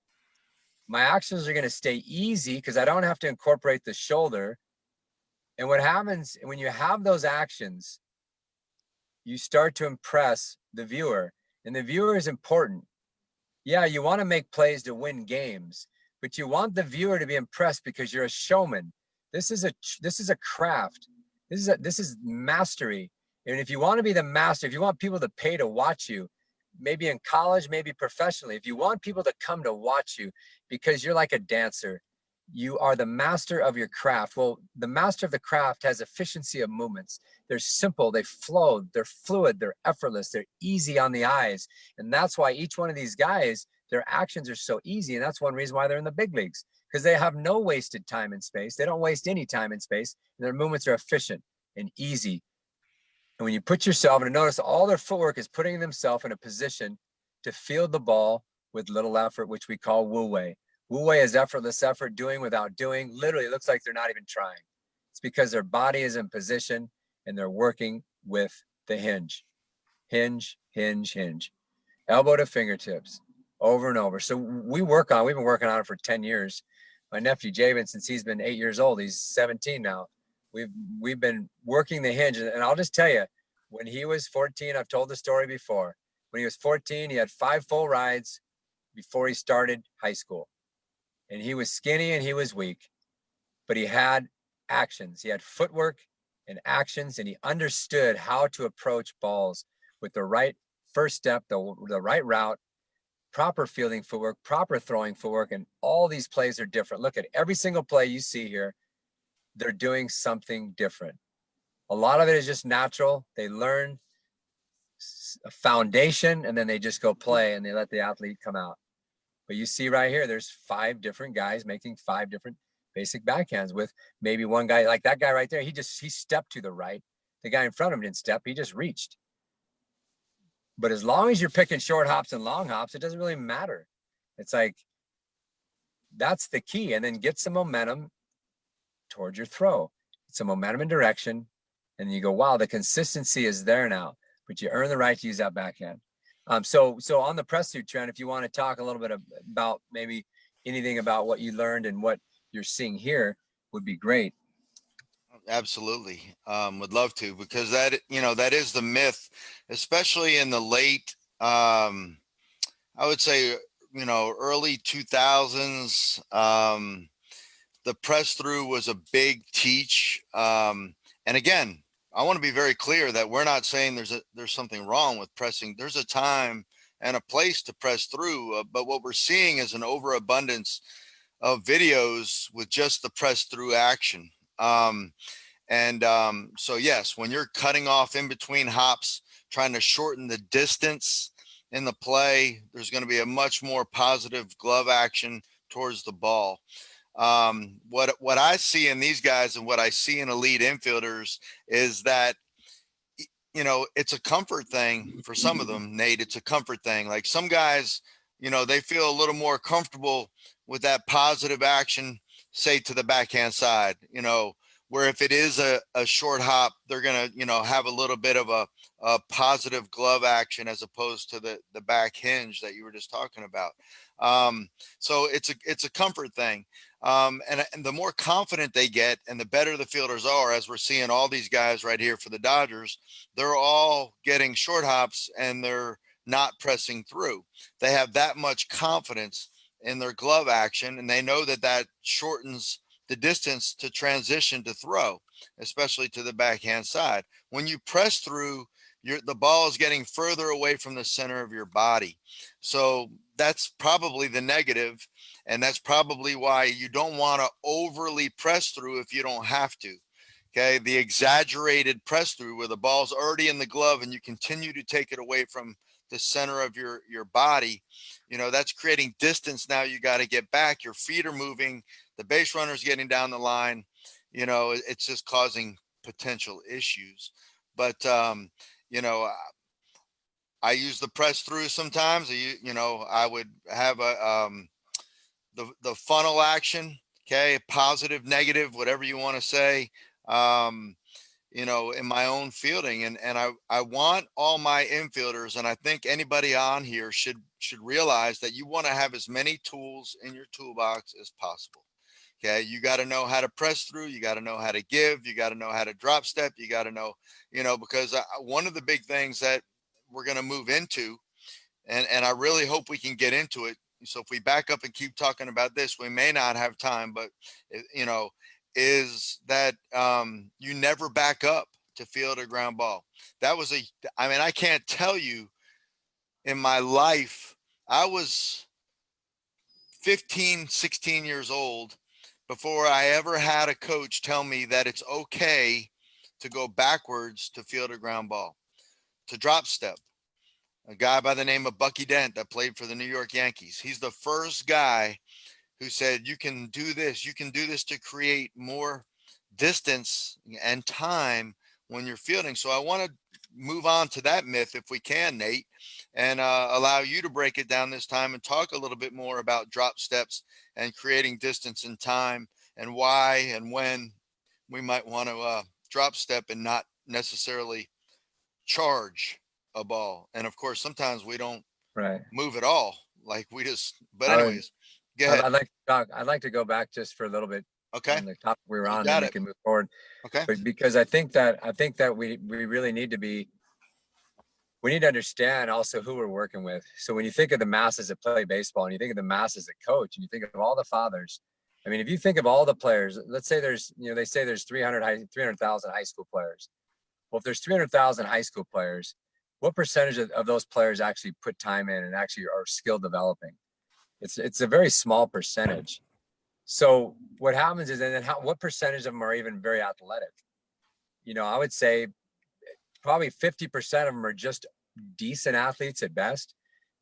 My actions are going to stay easy because I don't have to incorporate the shoulder. And what happens when you have those actions, you start to impress the viewer. And the viewer is important. Yeah, you want to make plays to win games, but you want the viewer to be impressed because you're a showman. This is a craft. This is mastery. And if you want to be the master, if you want people to pay to watch you, maybe in college, maybe professionally, if you want people to come to watch you because you're like a dancer, you are the master of your craft. Well, the master of the craft has efficiency of movements. They're simple, they flow, they're fluid, they're effortless, they're easy on the eyes. And that's why each one of these guys, their actions are so easy. And that's one reason why they're in the big leagues, because they have no wasted time in space. They don't waste any time in space. And their movements are efficient and easy. And when you put yourself, and notice all their footwork is putting themselves in a position to field the ball with little effort, which we call Wu Wei. Wu Wei is effortless effort, doing without doing. Literally, it looks like they're not even trying. It's because their body is in position and they're working with the hinge. Hinge, hinge, hinge. Elbow to fingertips, over and over. So we've been working on it for 10 years. My nephew, Javen, since he's been 8 years old, he's 17 now. We've been working the hinge. And I'll just tell you, when he was 14, I've told the story before. When he was 14, he had 5 full rides before he started high school. And he was skinny and he was weak, but he had actions. He had footwork and actions, and he understood how to approach balls with the right first step, the right route, proper fielding footwork, proper throwing footwork, and all these plays are different. Look at every single play you see here. They're doing something different. A lot of it is just natural. They learn a foundation and then they just go play and they let the athlete come out. But you see right here, there's 5 different guys making 5 different basic backhands with maybe one guy, like that guy right there. He stepped to the right. The guy in front of him didn't step. He just reached. But as long as you're picking short hops and long hops, it doesn't really matter. It's like, that's the key. And then get some momentum towards your throw. Get some momentum and direction. And you go, wow, the consistency is there now. But you earn the right to use that backhand. So on the press through, Trent, if you want to talk a little bit about maybe anything about what you learned and what you're seeing here, would be great. Absolutely. Would love to, because that is the myth, especially in the late, I would say, early 2000s. The press through was a big teach. And again, I want to be very clear that we're not saying there's something wrong with pressing. There's a time and a place to press through, but what we're seeing is an overabundance of videos with just the press through action. So yes, when you're cutting off in between hops, trying to shorten the distance in the play, there's going to be a much more positive glove action towards the ball. What I see in these guys and what I see in elite infielders is that, it's a comfort thing for some of them, Nate. It's a comfort thing. Like some guys, they feel a little more comfortable with that positive action, say to the backhand side, where if it is a short hop, they're going to, have a little bit of a positive glove action as opposed to the back hinge that you were just talking about. So it's a comfort thing. And the more confident they get and the better the fielders are, as we're seeing all these guys right here for the Dodgers, they're all getting short hops and they're not pressing through. They have that much confidence in their glove action, and they know that shortens the distance to transition to throw, especially to the backhand side. When you press through, the ball is getting further away from the center of your body. So that's probably the negative, and that's probably why you don't want to overly press through if you don't have to. Okay, the exaggerated press through where the ball's already in the glove and you continue to take it away from the center of your body, that's creating distance. Now you got to get back, your feet are moving, the base runner's getting down the line, it's just causing potential issues. But I use the press through sometimes. I would have the funnel action, okay, positive, negative, whatever you want to say, in my own fielding. And I want all my infielders, and I think anybody on here should realize that you want to have as many tools in your toolbox as possible. Okay, you got to know how to press through. You got to know how to give. You got to know how to drop step. You got to know, because one of the big things that we're going to move into, and I really hope we can get into it. So if we back up and keep talking about this, we may not have time, but is that you never back up to field a ground ball. That was I can't tell you in my life, I was 15, 16 years old before I ever had a coach tell me that it's okay to go backwards to field a ground ball, to drop step. A guy by the name of Bucky Dent that played for the New York Yankees. He's the first guy who said, you can do this. You can do this to create more distance and time when you're fielding. So I want to move on to that myth if we can, Nate, and allow you to break it down this time and talk a little bit more about drop steps and creating distance and time and why and when we might want to drop step and not necessarily charge a ball. And of course, sometimes we don't move at all. Like we just, but anyways, go ahead. I'd like to go back just for a little bit. Okay. On the topic we were on, and we can move forward. Okay. But because I think that we really need to understand also who we're working with. So when you think of the masses that play baseball, and you think of the masses that coach, and you think of all the fathers, I mean, if you think of all the players, let's say there's, they say there's 300,000 high school players. Well, if there's 300,000 high school players, what percentage of those players actually put time in and actually are skill developing? It's a very small percentage. So what happens is, and then what percentage of them are even very athletic? I would say probably 50% of them are just decent athletes at best.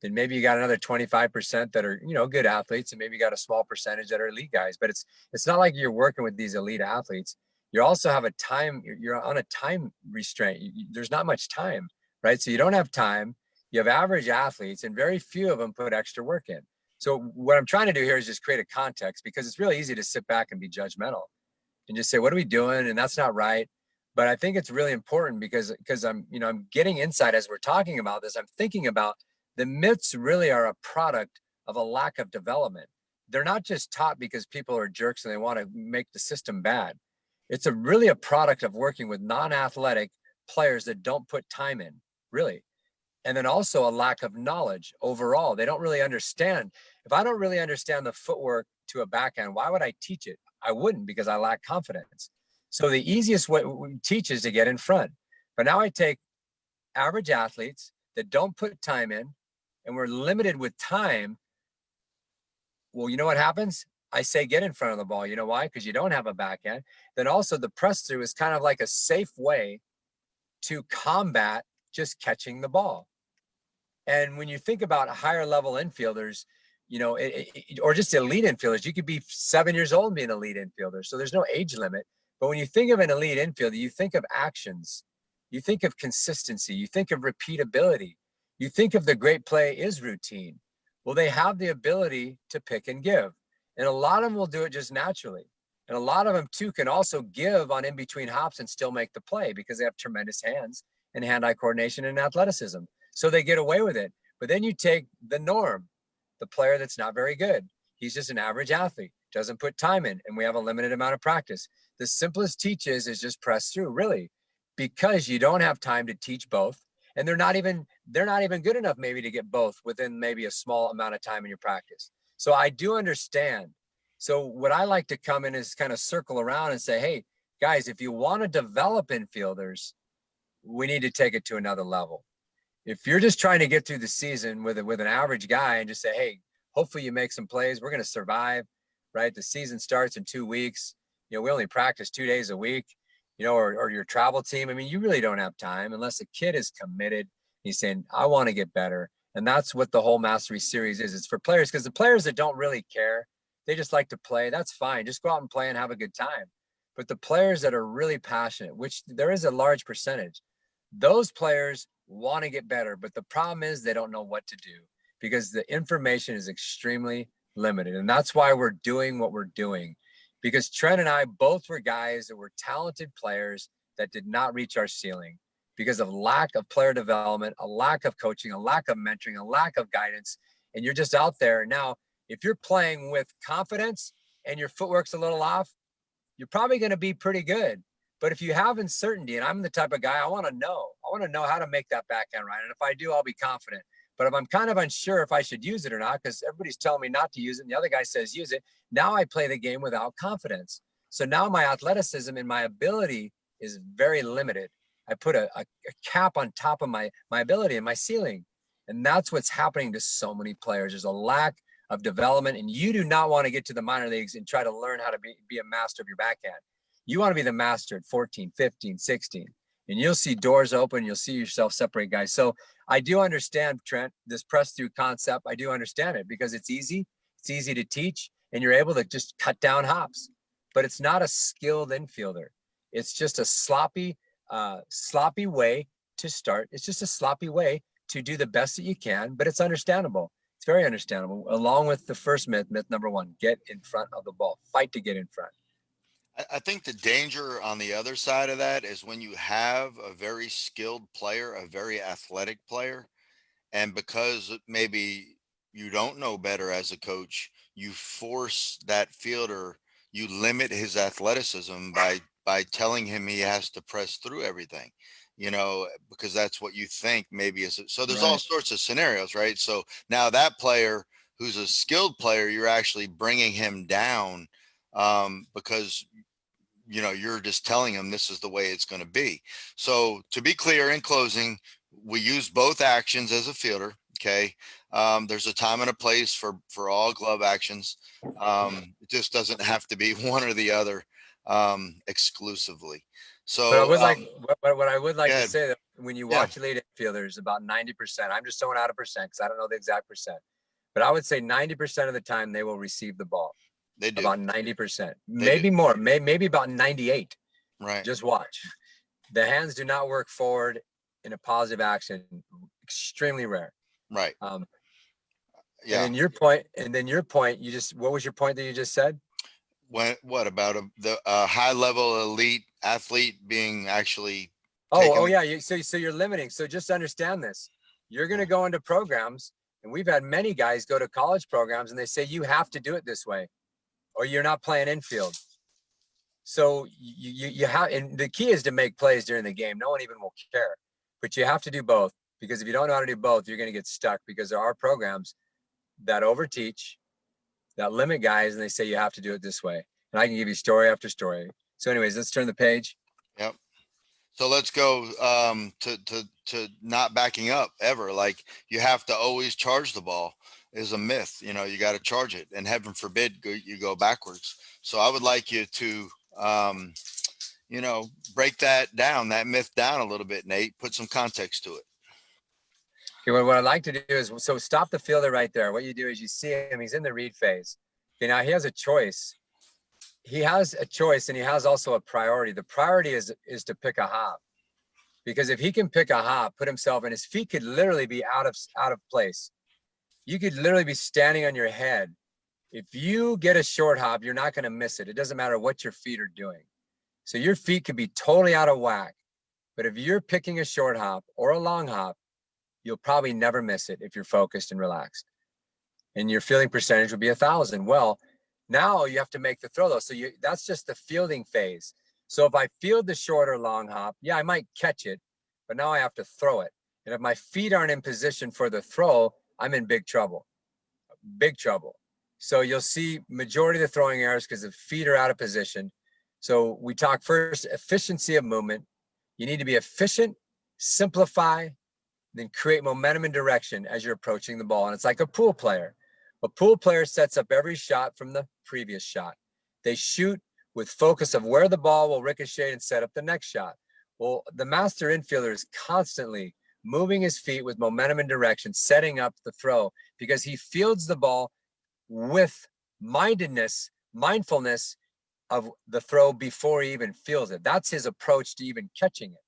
Then maybe you got another 25% that are, good athletes, and maybe you got a small percentage that are elite guys. But it's not like you're working with these elite athletes. You also have you're on a time restraint. There's not much time, right? So you don't have time. You have average athletes, and very few of them put extra work in. So what I'm trying to do here is just create a context, because it's really easy to sit back and be judgmental and just say, what are we doing? And that's not right. But I think it's really important because I'm getting insight as we're talking about this. I'm thinking about the myths really are a product of a lack of development. They're not just taught because people are jerks and they want to make the system bad. It's really a product of working with non-athletic players that don't put time in, really. And then also a lack of knowledge overall. They don't really understand. If I don't really understand the footwork to a backhand, why would I teach it? I wouldn't, because I lack confidence. So the easiest way we teach is to get in front. But now I take average athletes that don't put time in, and we're limited with time. Well, you know what happens? I say get in front of the ball. You know why? Because you don't have a backhand. Then also the press through is kind of like a safe way to combat just catching the ball. And when you think about higher level infielders, or just elite infielders, you could be 7 years old and be an elite infielder. So there's no age limit. But when you think of an elite infielder, you think of actions, you think of consistency, you think of repeatability, you think of the great play is routine. Well, they have the ability to pick and give. And a lot of them will do it just naturally. And a lot of them too can also give on in between hops and still make the play because they have tremendous hands and hand-eye coordination and athleticism. So they get away with it. But then you take the norm, the player that's not very good. He's just an average athlete, doesn't put time in, and we have a limited amount of practice. The simplest teaches is just press through, really, because you don't have time to teach both. And they're not even good enough maybe to get both within maybe a small amount of time in your practice. So I do understand. So what I like to come in is kind of circle around and say, hey, guys, if you want to develop infielders, we need to take it to another level. If you're just trying to get through the season with an average guy and just say, hey, hopefully you make some plays, we're going to survive, right? The season starts in 2 weeks. You know, we only practice 2 days a week, you know, or your travel team. I mean, you really don't have time unless a kid is committed. He's saying, I want to get better. And that's what the whole Mastery Series is. It's for players, because the players that don't really care, they just like to play. That's fine. Just go out and play and have a good time. But the players that are really passionate, which there is a large percentage, those players want to get better. But the problem is they don't know what to do because the information is extremely limited. And that's why we're doing what we're doing. Because Trent and I both were guys that were talented players that did not reach our ceiling because of lack of player development, a lack of coaching, a lack of mentoring, a lack of guidance. And you're just out there. Now, if you're playing with confidence and your footwork's a little off, you're probably going to be pretty good. But if you have uncertainty, and I'm the type of guy, I want to know how to make that backhand right. And if I do, I'll be confident. But if I'm kind of unsure if I should use it or not, because everybody's telling me not to use it, and the other guy says use it, now I play the game without confidence. So now my athleticism and my ability is very limited. I put a cap on top of my ability and my ceiling. And that's what's happening to so many players. There's a lack of development, and you do not want to get to the minor leagues and try to learn how to be a master of your backhand. You want to be the master at 14, 15, 16, and you'll see doors open. You'll see yourself separate guys. So I do understand, Trent, this press through concept. I do understand it because it's easy. It's easy to teach, and you're able to just cut down hops. But it's not a skilled infielder. It's just a sloppy way to start. It's just a sloppy way to do the best that you can, but it's understandable. It's very understandable. Along with the first myth number one, get in front of the ball, fight to get in front. I think the danger on the other side of that is when you have a very skilled player, a very athletic player, and because maybe you don't know better as a coach, you force that fielder, you limit his athleticism by telling him he has to press through everything, you know, because that's what you think maybe is. So there's all sorts of scenarios, right? So now that player who's a skilled player, you're actually bringing him down because you know, you're just telling them this is the way it's going to be. So to be clear, in closing, we use both actions as a fielder. Okay. There's a time and a place for all glove actions. It just doesn't have to be one or the other exclusively. So but I would what I would like to say that when you watch elite infielders, about 90%, I'm just throwing out a percent because I don't know the exact percent, but I would say 90% of the time they will receive the ball. They do. About 90%, maybe more, maybe about 98. Right. Just watch. The hands do not work forward in a positive action. Extremely rare. Right. And then your point, you just, what was your point that you just said? What about the high level elite athlete being actually? Yeah. So you're limiting. So just understand this. You're going to go into programs, and we've had many guys go to college programs, and they say you have to do it this way, or you're not playing infield. So you have, and the key is to make plays during the game. No one even will care, but you have to do both, because if you don't know how to do both, you're going to get stuck, because there are programs that overteach, that limit guys, and they say you have to do it this way. And I can give you story after story. So anyways, let's turn the page. Yep. So let's go to not backing up ever. Like, you have to always charge the ball is a myth. You know, you got to charge it, and heaven forbid you go backwards. So I would like you to, you know, break that myth down a little bit, Nate, put some context to it. Okay, what I'd like to do is, so stop the fielder right there. What you do is you see him, he's in the read phase. Okay, now he has a choice. He has a choice, and he has also a priority. The priority is to pick a hop, because if he can pick a hop, put himself, and his feet could literally be out of place. You could literally be standing on your head. If you get a short hop, you're not going to miss it. It doesn't matter what your feet are doing. So your feet could be totally out of whack. But if you're picking a short hop or a long hop, you'll probably never miss it if you're focused and relaxed. And your fielding percentage would be 1,000. Well, now you have to make the throw though. So that's just the fielding phase. So if I field the short or long hop, yeah, I might catch it, but now I have to throw it. And if my feet aren't in position for the throw, I'm in big trouble. So you'll see majority of the throwing errors because the feet are out of position. So we talk first efficiency of movement. You need to be efficient simplify, then create momentum and direction as you're approaching the ball. And it's like a pool player. A pool player sets up every shot from the previous shot. They shoot with focus of where the ball will ricochet and set up the next shot. Well, the master infielder is constantly moving his feet with momentum and direction, setting up the throw, because he fields the ball with mindfulness of the throw before he even feels it. That's his approach to even catching it.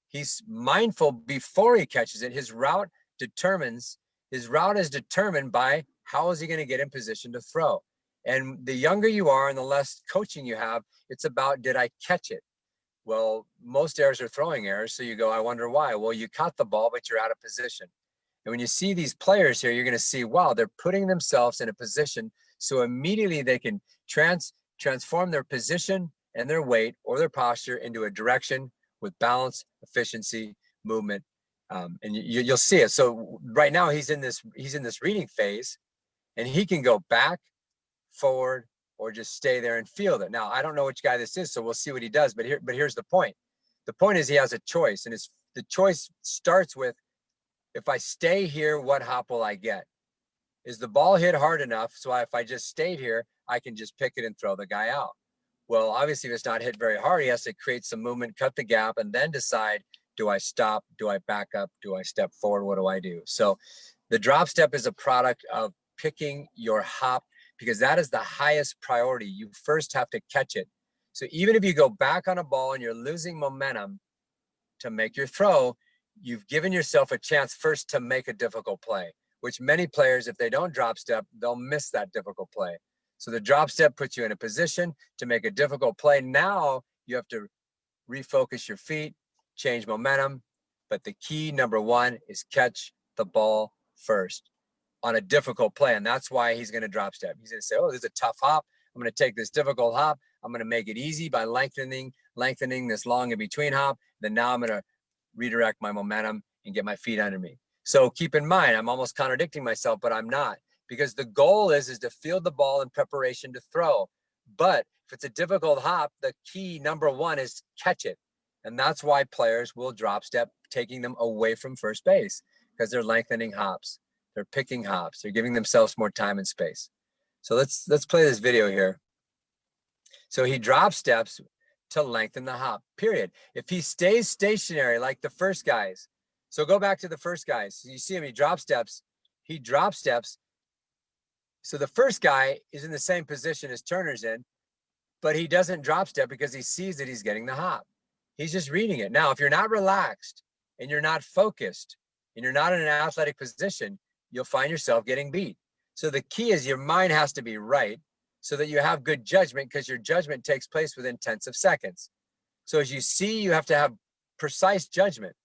He's mindful before he catches it. His route is determined by how is he going to get in position to throw. And the younger you are and the less coaching you have, it's about, did I catch it? Well, most errors are throwing errors. So you go, I wonder why. Well, you caught the ball, but you're out of position. And when you see these players here, you're going to see, wow, they're putting themselves in a position so immediately they can transform their position and their weight or their posture into a direction with balance, efficiency, movement, and you'll see it. So right now he's in this reading phase, and he can go back, forward, or just stay there and field it. Now I don't know which guy this is, so we'll see what he does. But here's the point. The point is he has a choice, and the choice starts with, if I stay here, what hop will I get? Is the ball hit hard enough so if I just stayed here, I can just pick it and throw the guy out? Well, obviously, if it's not hit very hard, he has to create some movement, cut the gap, and then decide, do I stop? Do I back up? Do I step forward? What do I do? So the drop step is a product of picking your hop, because that is the highest priority. You first have to catch it. So even if you go back on a ball and you're losing momentum to make your throw, you've given yourself a chance first to make a difficult play, which many players, if they don't drop step, they'll miss that difficult play. So the drop step puts you in a position to make a difficult play. Now you have to refocus your feet, change momentum. But the key, number one, is catch the ball first on a difficult play. And that's why he's going to drop step. He's going to say, oh, this is a tough hop. I'm going to take this difficult hop. I'm going to make it easy by lengthening this long in between hop. Then now I'm going to redirect my momentum and get my feet under me. So keep in mind, I'm almost contradicting myself, but I'm not, because the goal is to field the ball in preparation to throw. But if it's a difficult hop, the key, number one, is catch it. And that's why players will drop step, taking them away from first base, because they're lengthening hops. They're picking hops. They're giving themselves more time and space. So let's play this video here. So he drop steps to lengthen the hop, period. If he stays stationary like the first guys, so go back to the first guys. So you see him, he drop steps. So the first guy is in the same position as Turner's in, but he doesn't drop step because he sees that he's getting the hop. He's just reading it. Now, if you're not relaxed and you're not focused and you're not in an athletic position, you'll find yourself getting beat. So the key is your mind has to be right so that you have good judgment, because your judgment takes place within tenths of seconds. So as you see, you have to have precise judgment.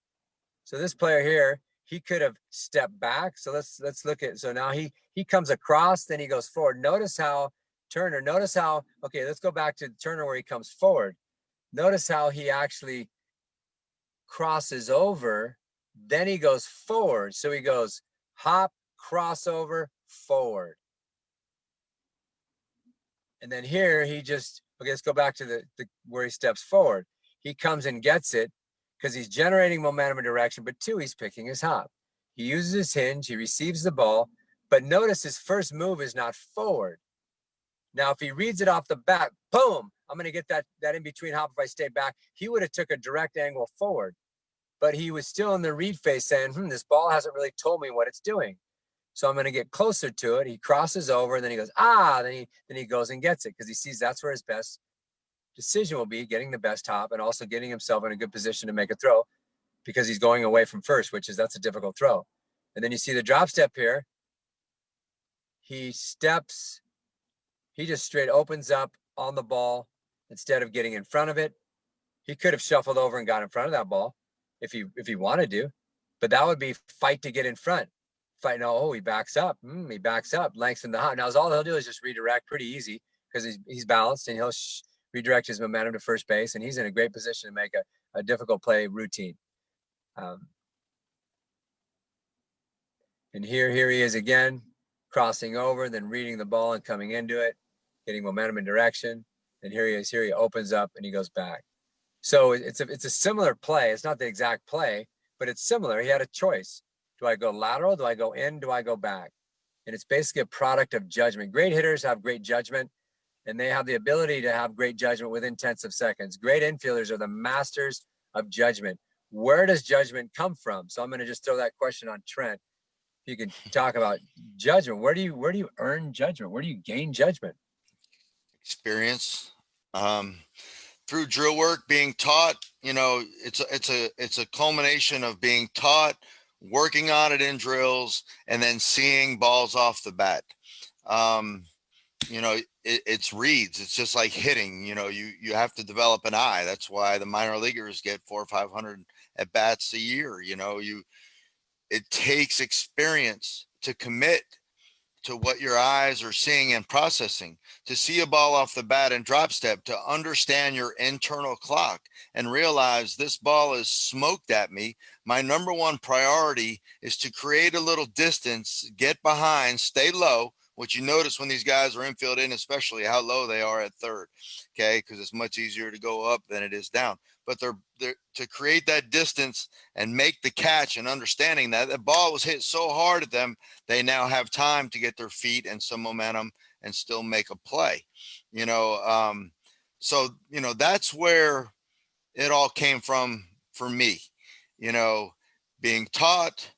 So this player here, he could have stepped back. So let's look at, so now he comes across, then he goes forward. Notice how Turner, okay, let's go back to Turner where he comes forward. Notice how he actually crosses over, then he goes forward. So he goes hop, crossover, forward. And then here he just, okay, let's go back to the where he steps forward. He comes and gets it because he's generating momentum and direction, but two, he's picking his hop. He uses his hinge, he receives the ball, but notice his first move is not forward. Now, if he reads it off the bat, boom, I'm going to get that in between hop if I stay back. He would have took a direct angle forward, but he was still in the read phase saying, this ball hasn't really told me what it's doing. So I'm going to get closer to it. He crosses over, and then he goes, then he goes and gets it because he sees that's where his best decision will be, getting the best hop and also getting himself in a good position to make a throw because he's going away from first, that's a difficult throw. And then you see the drop step here. He steps, he just straight opens up on the ball instead of getting in front of it. He could have shuffled over and got in front of that ball if he wanted to, but that would be fight to get in front. Fight, no, he backs up. He backs up, lengthens the hop. Now, all he'll do is just redirect pretty easy because he's balanced, and he'll redirect his momentum to first base, and he's in a great position to make a difficult play routine. And here he is again, crossing over, then reading the ball and coming into it, getting momentum and direction. And here he is. Here he opens up and he goes back. So it's a similar play. It's not the exact play, but it's similar. He had a choice. Do I go lateral? Do I go in? Do I go back? And it's basically a product of judgment. Great hitters have great judgment, and they have the ability to have great judgment within tenths of seconds. Great infielders are the masters of judgment. Where does judgment come from? So I'm going to just throw that question on Trent. If you can talk about judgment, where do you earn judgment? Where do you gain judgment? Experience. Through drill work, being taught, you know, it's a culmination of being taught, working on it in drills, and then seeing balls off the bat. You know, it's reads. It's just like hitting. You know, you have to develop an eye. That's why the minor leaguers get 400 or 500 at bats a year. You know, it takes experience to commit to what your eyes are seeing and processing, to see a ball off the bat and drop step, to understand your internal clock and realize this ball is smoked at me. My number one priority is to create a little distance, get behind, stay low, which you notice when these guys are infield in, especially how low they are at third. Okay. Cause it's much easier to go up than it is down, but they're to create that distance and make the catch, and understanding that the ball was hit so hard at them, they now have time to get their feet and some momentum and still make a play, you know? So, you know, that's where it all came from for me, you know, being taught,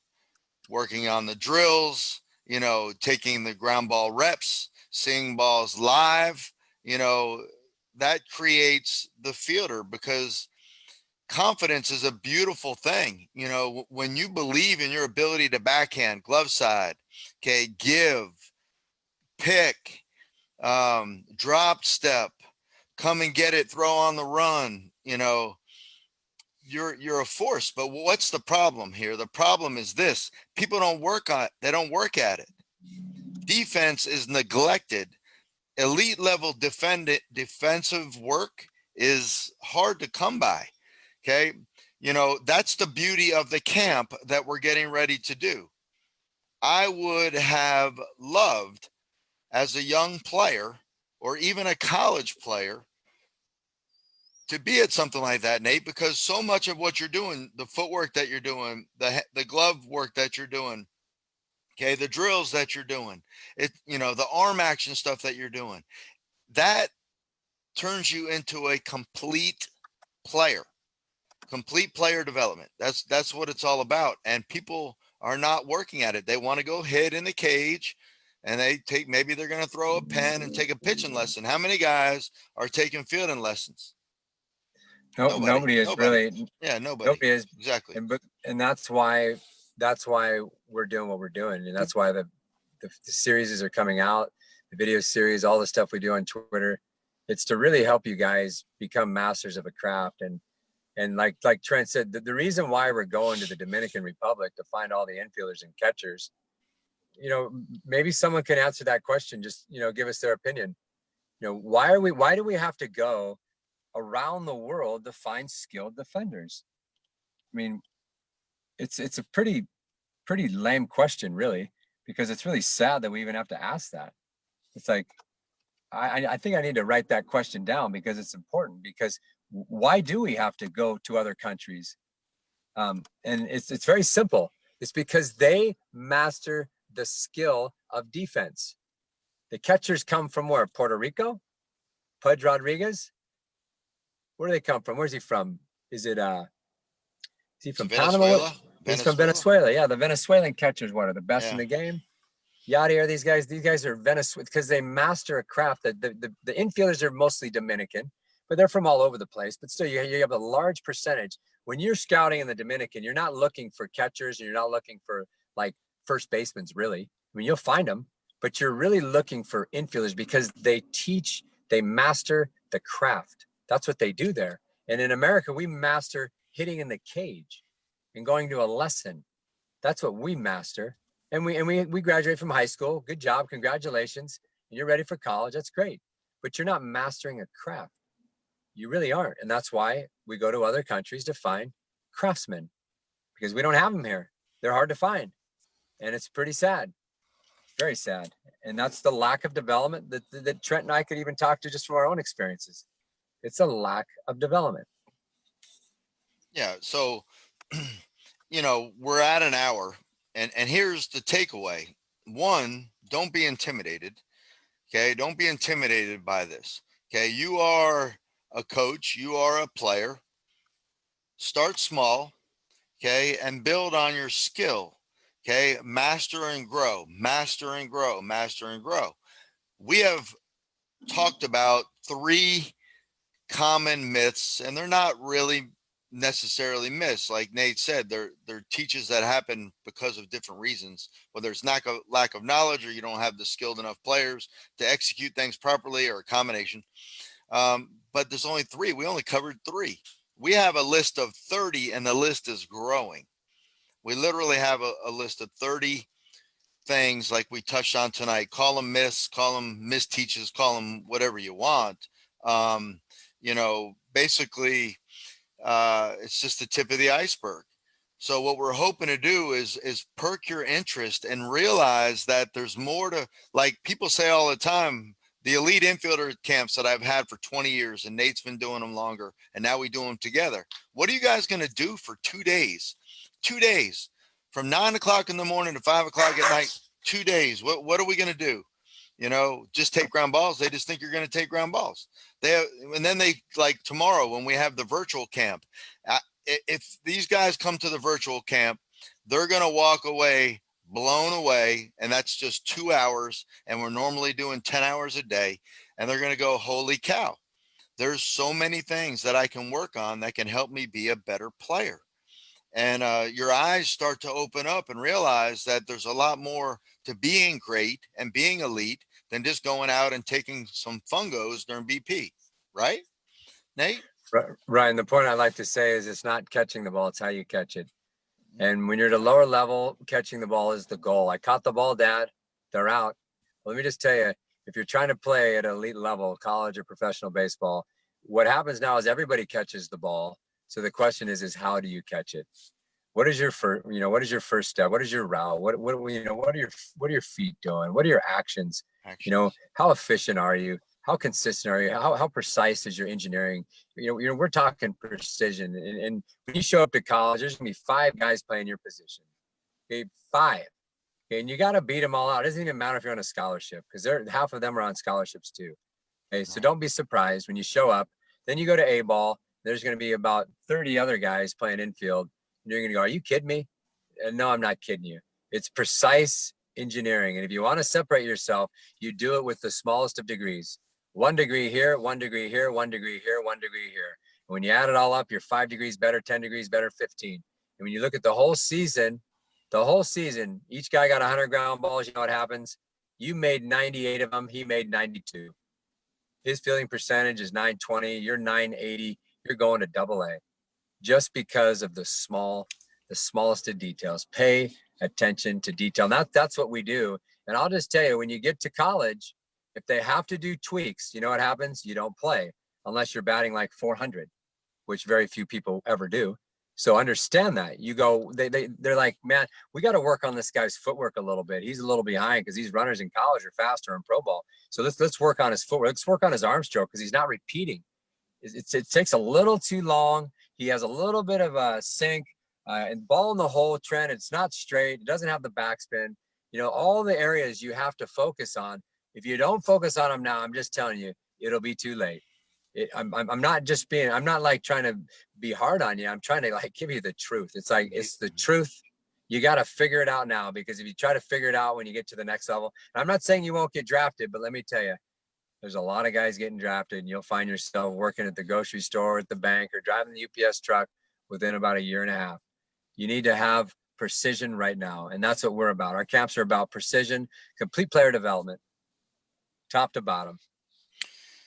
working on the drills, you know, taking the ground ball reps, seeing balls live, you know, that creates the fielder, because confidence is a beautiful thing. You know, when you believe in your ability to backhand, glove side, okay, give, pick, drop step, come and get it, throw on the run, you know, you're a force. But what's the problem here? The problem is this: people don't work they don't work at it. Defense is neglected. Elite level defensive work is hard to come by. Okay. You know, that's the beauty of the camp that we're getting ready to do. I would have loved, as a young player or even a college player, to be at something like that, Nate, because so much of what you're doing, the footwork that you're doing, the glove work that you're doing, okay, the drills that you're doing, you know, the arm action stuff that you're doing, that turns you into a complete player development. That's what it's all about. And people are not working at it. They want to go hit in the cage, and maybe they're going to throw a pen and take a pitching lesson. How many guys are taking fielding lessons? Nobody is really. Yeah, nobody is exactly. And that's why we're doing what we're doing, and that's why the series are coming out, the video series, all the stuff we do on Twitter. It's to really help you guys become masters of a craft. And like Trent said, the reason why we're going to the Dominican Republic to find all the infielders and catchers, you know, maybe someone can answer that question. Just, you know, give us their opinion. You know, why do we have to go around the world to find skilled defenders? I mean, it's a pretty lame question, really, because it's really sad that we even have to ask that. It's like, I think I need to write that question down, because it's important. Because why do we have to go to other countries? And it's very simple. It's because they master the skill of defense. The catchers come from where? Puerto Rico? Pudge Rodriguez? Where do they come from? Where's he from? Is he from Panama? He's from Venezuela. Yeah, the Venezuelan catchers, what, are the best in the game? Yadier, these guys are Venezuelan, because they master a craft. That the infielders are mostly Dominican, but they're from all over the place. But still, you have a large percentage. When you're scouting in the Dominican, you're not looking for catchers, and you're not looking for like first basemen, really. I mean, you'll find them, but you're really looking for infielders, because they master the craft. That's what they do there. And in America, we master hitting in the cage and going to a lesson. That's what we master. And we graduate from high school. Good job. Congratulations. And you're ready for college. That's great. But you're not mastering a craft. You really aren't. And that's why we go to other countries to find craftsmen, because we don't have them here. They're hard to find. And it's pretty sad. Very sad. And that's the lack of development that Trent and I could even talk to just from our own experiences. It's a lack of development. Yeah. So you know, we're at an hour, and here's the takeaway. One, don't be intimidated. Okay. Don't be intimidated by this. Okay. You are a coach, you are a player. Start small. Okay. And build on your skill. Okay. Master and grow, master and grow, master and grow. We have talked about 3 common myths, and they're not really necessarily myths. Like Nate said, they're teaches that happen because of different reasons, whether it's lack of knowledge, or you don't have the skilled enough players to execute things properly, or a combination. But there's only 3. We only covered 3. We have a list of 30, and the list is growing. We literally have a list of 30 things like we touched on tonight. Call them myths, call them misteaches, call them whatever you want. You know, basically, it's just the tip of the iceberg. So what we're hoping to do is perk your interest and realize that there's more to, like people say all the time, the elite infielder camps that I've had for 20 years, and Nate's been doing them longer, and now we do them together. What are you guys going to do for 2 days? 2 days from 9 o'clock in the morning to 5 o'clock at night, 2 days. What are we going to do? You know, just take ground balls. They just think you're going to take ground balls. And then they, like tomorrow when we have the virtual camp, if these guys come to the virtual camp, they're going to walk away blown away. And that's just 2 hours. And we're normally doing 10 hours a day. And they're going to go, holy cow, there's so many things that I can work on that can help me be a better player. And your eyes start to open up and realize that there's a lot more to being great and being elite than just going out and taking some fungos during BP, right, Nate? Ryan, the point I like to say is it's not catching the ball, it's how you catch it. And when you're at a lower level, catching the ball is the goal. I caught the ball, Dad, they're out. Well, let me just tell you, if you're trying to play at an elite level, college or professional baseball, what happens now is everybody catches the ball. So the question is how do you catch it? What is your first, what is your first step? What is your route? What are your feet doing? What are your actions? How efficient are you? How consistent are you? How precise is your engineering? We're talking precision. And when you show up to college, there's gonna be 5 guys playing your position. Okay, 5. Okay, and you got to beat them all out. It doesn't even matter if you're on a scholarship, because half of them are on scholarships too. Okay, so don't be surprised when you show up. Then you go to A-ball. There's going to be about 30 other guys playing infield. And you're going to go, are you kidding me? And no, I'm not kidding you. It's precise engineering. And if you want to separate yourself, you do it with the smallest of degrees. 1 degree here, 1 degree here, 1 degree here, 1 degree here. And when you add it all up, you're 5 degrees better, 10 degrees better, 15. And when you look at the whole season, each guy got 100 ground balls. You know what happens? You made 98 of them. He made 92. His fielding percentage is 920. You're 980. You're going to AA, just because of the smallest of details. Pay attention to detail. And that's what we do. And I'll just tell you, when you get to college, if they have to do tweaks, you know what happens? You don't play unless you're batting like 400, which very few people ever do. So understand that. You go, they're like, man, we got to work on this guy's footwork a little bit. He's a little behind because these runners in college are faster in pro ball. So let's work on his footwork. Let's work on his arm stroke because he's not repeating. It takes a little too long. He has a little bit of a sink and ball in the hole, Trent. It's not straight. It doesn't have the backspin. All the areas you have to focus on. If you don't focus on them now, I'm just telling you, it'll be too late. I'm not like trying to be hard on you. I'm trying to like give you the truth. It's like, it's the truth. You got to figure it out now, because if you try to figure it out when you get to the next level, and I'm not saying you won't get drafted, but let me tell you, there's a lot of guys getting drafted, and you'll find yourself working at the grocery store, at the bank, or driving the UPS truck within about a year and a half. You need to have precision right now. And that's what we're about. Our camps are about precision, complete player development, top to bottom.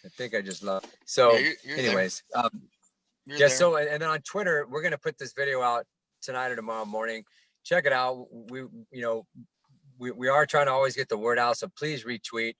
I think I just love. So you're anyways, so, and then on Twitter, we're going to put this video out tonight or tomorrow morning. Check it out. We are trying to always get the word out. So please retweet,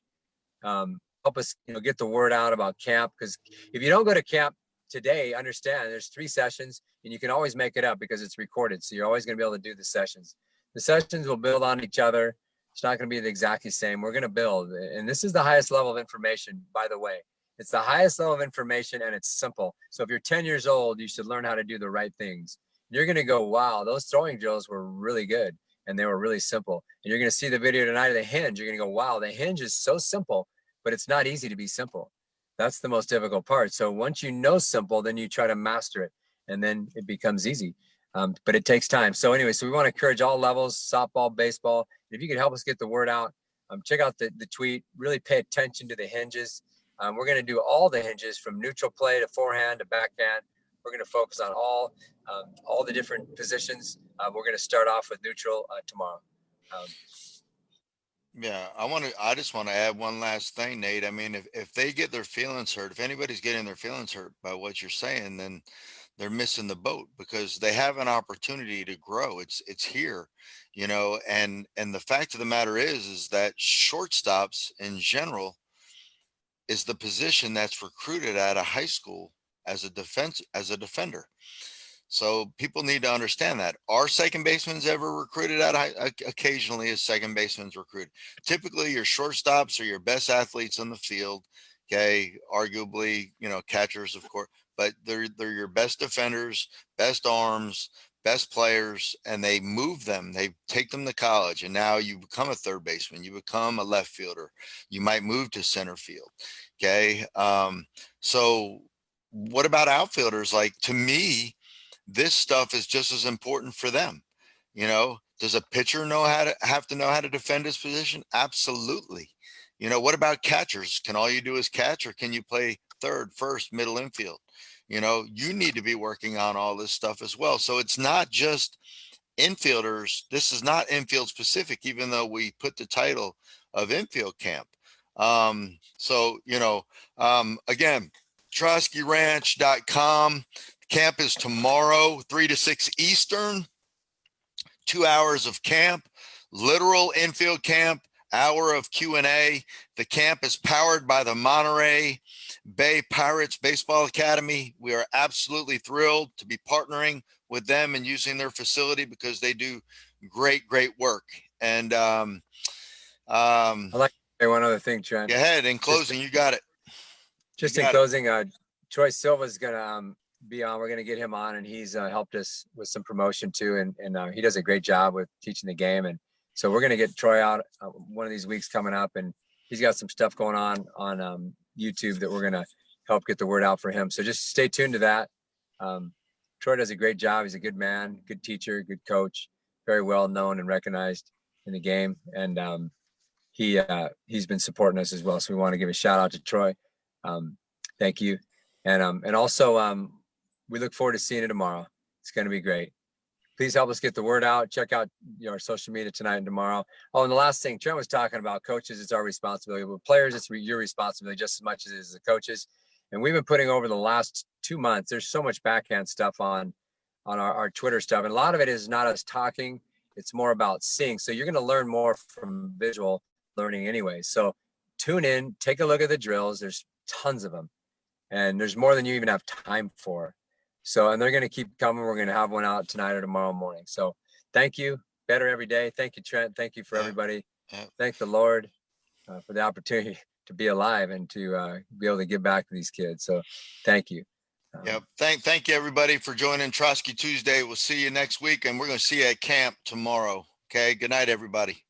help us, get the word out about camp. Because if you don't go to camp today, understand there's 3 sessions and you can always make it up because it's recorded. So you're always going to be able to do the sessions. The sessions will build on each other. It's not going to be exactly the same. We're going to build. And this is the highest level of information, by the way. It's the highest level of information and it's simple. So if you're 10 years old, you should learn how to do the right things. you're going to go, wow, those throwing drills were really good and they were really simple. And you're going to see the video tonight of the hinge. You're going to go, wow, the hinge is so simple, but it's not easy to be simple. That's the most difficult part. So once you know simple, then you try to master it, and then it becomes easy. But it takes time. So anyway, so we want to encourage all levels, softball, baseball. If you could help us get the word out, check out the tweet, really pay attention to the hinges. We're going to do all the hinges from neutral play to forehand to backhand. We're going to focus on all the different positions. We're going to start off with neutral tomorrow. Yeah, I just want to add one last thing, Nate. I mean, if they get their feelings hurt, if anybody's getting their feelings hurt by what you're saying, then they're missing the boat, because they have an opportunity to grow. It's here, you know, and the fact of the matter is that shortstops in general is the position that's recruited at a high school as a defender. So people need to understand that. Are second basemen ever recruited occasionally as second basemen's recruited? Typically your shortstops are your best athletes on the field. Okay. Arguably, you know, catchers, of course, but they're your best defenders, best arms, best players, and they move them. They take them to college, and now you become a third baseman. You become a left fielder. You might move to center field. Okay. So what about outfielders? Like, to me, this stuff is just as important for them. You know, does a pitcher have to know how to defend his position? Absolutely. You know, what about catchers? Can all you do is catch, or can you play third, first, middle, infield? You know, you need to be working on all this stuff as well. So it's not just infielders. This is not infield specific, even though we put the title of infield camp. So, you know, again, TroskyRanch.com. Camp is tomorrow, 3 to 6 Eastern, 2 hours of camp, literal infield camp, hour of Q&A. The camp is powered by the Monterey Bay Pirates Baseball Academy. We are absolutely thrilled to be partnering with them and using their facility, because they do great work. And I'd like to say one other thing, Trent. Go ahead. In closing, you got it. Just in closing, Troy Silva's gonna be on. We're gonna get him on, and he's helped us with some promotion too, and he does a great job with teaching the game. And so we're gonna get Troy out one of these weeks coming up, and he's got some stuff going on YouTube that we're gonna help get the word out for him. So just stay tuned to that. Troy does a great job. He's a good man, good teacher, good coach, very well known and recognized in the game, and he's been supporting us as well. So we want to give a shout out to Troy. Thank you. And also, we look forward to seeing you tomorrow. It's going to be great. Please help us get the word out. Check out our social media tonight and tomorrow. Oh, and the last thing Trent was talking about, coaches, it's our responsibility. But players, it's your responsibility just as much as it is the coaches. And we've been putting over the last 2 months, there's so much backhand stuff on our Twitter stuff. And a lot of it is not us talking. It's more about seeing. So you're going to learn more from visual learning anyway. So tune in, take a look at the drills. There's tons of them. And there's more than you even have time for. So, and they're going to keep coming. We're going to have one out tonight or tomorrow morning. So thank you. Better every day. Thank you, Trent. Thank you for everybody. Thank the Lord for the opportunity to be alive and to be able to give back to these kids. So thank you. Yep. Thank you, everybody, for joining Trosky Tuesday. We'll see you next week, and we're going to see you at camp tomorrow. Okay. Good night, everybody.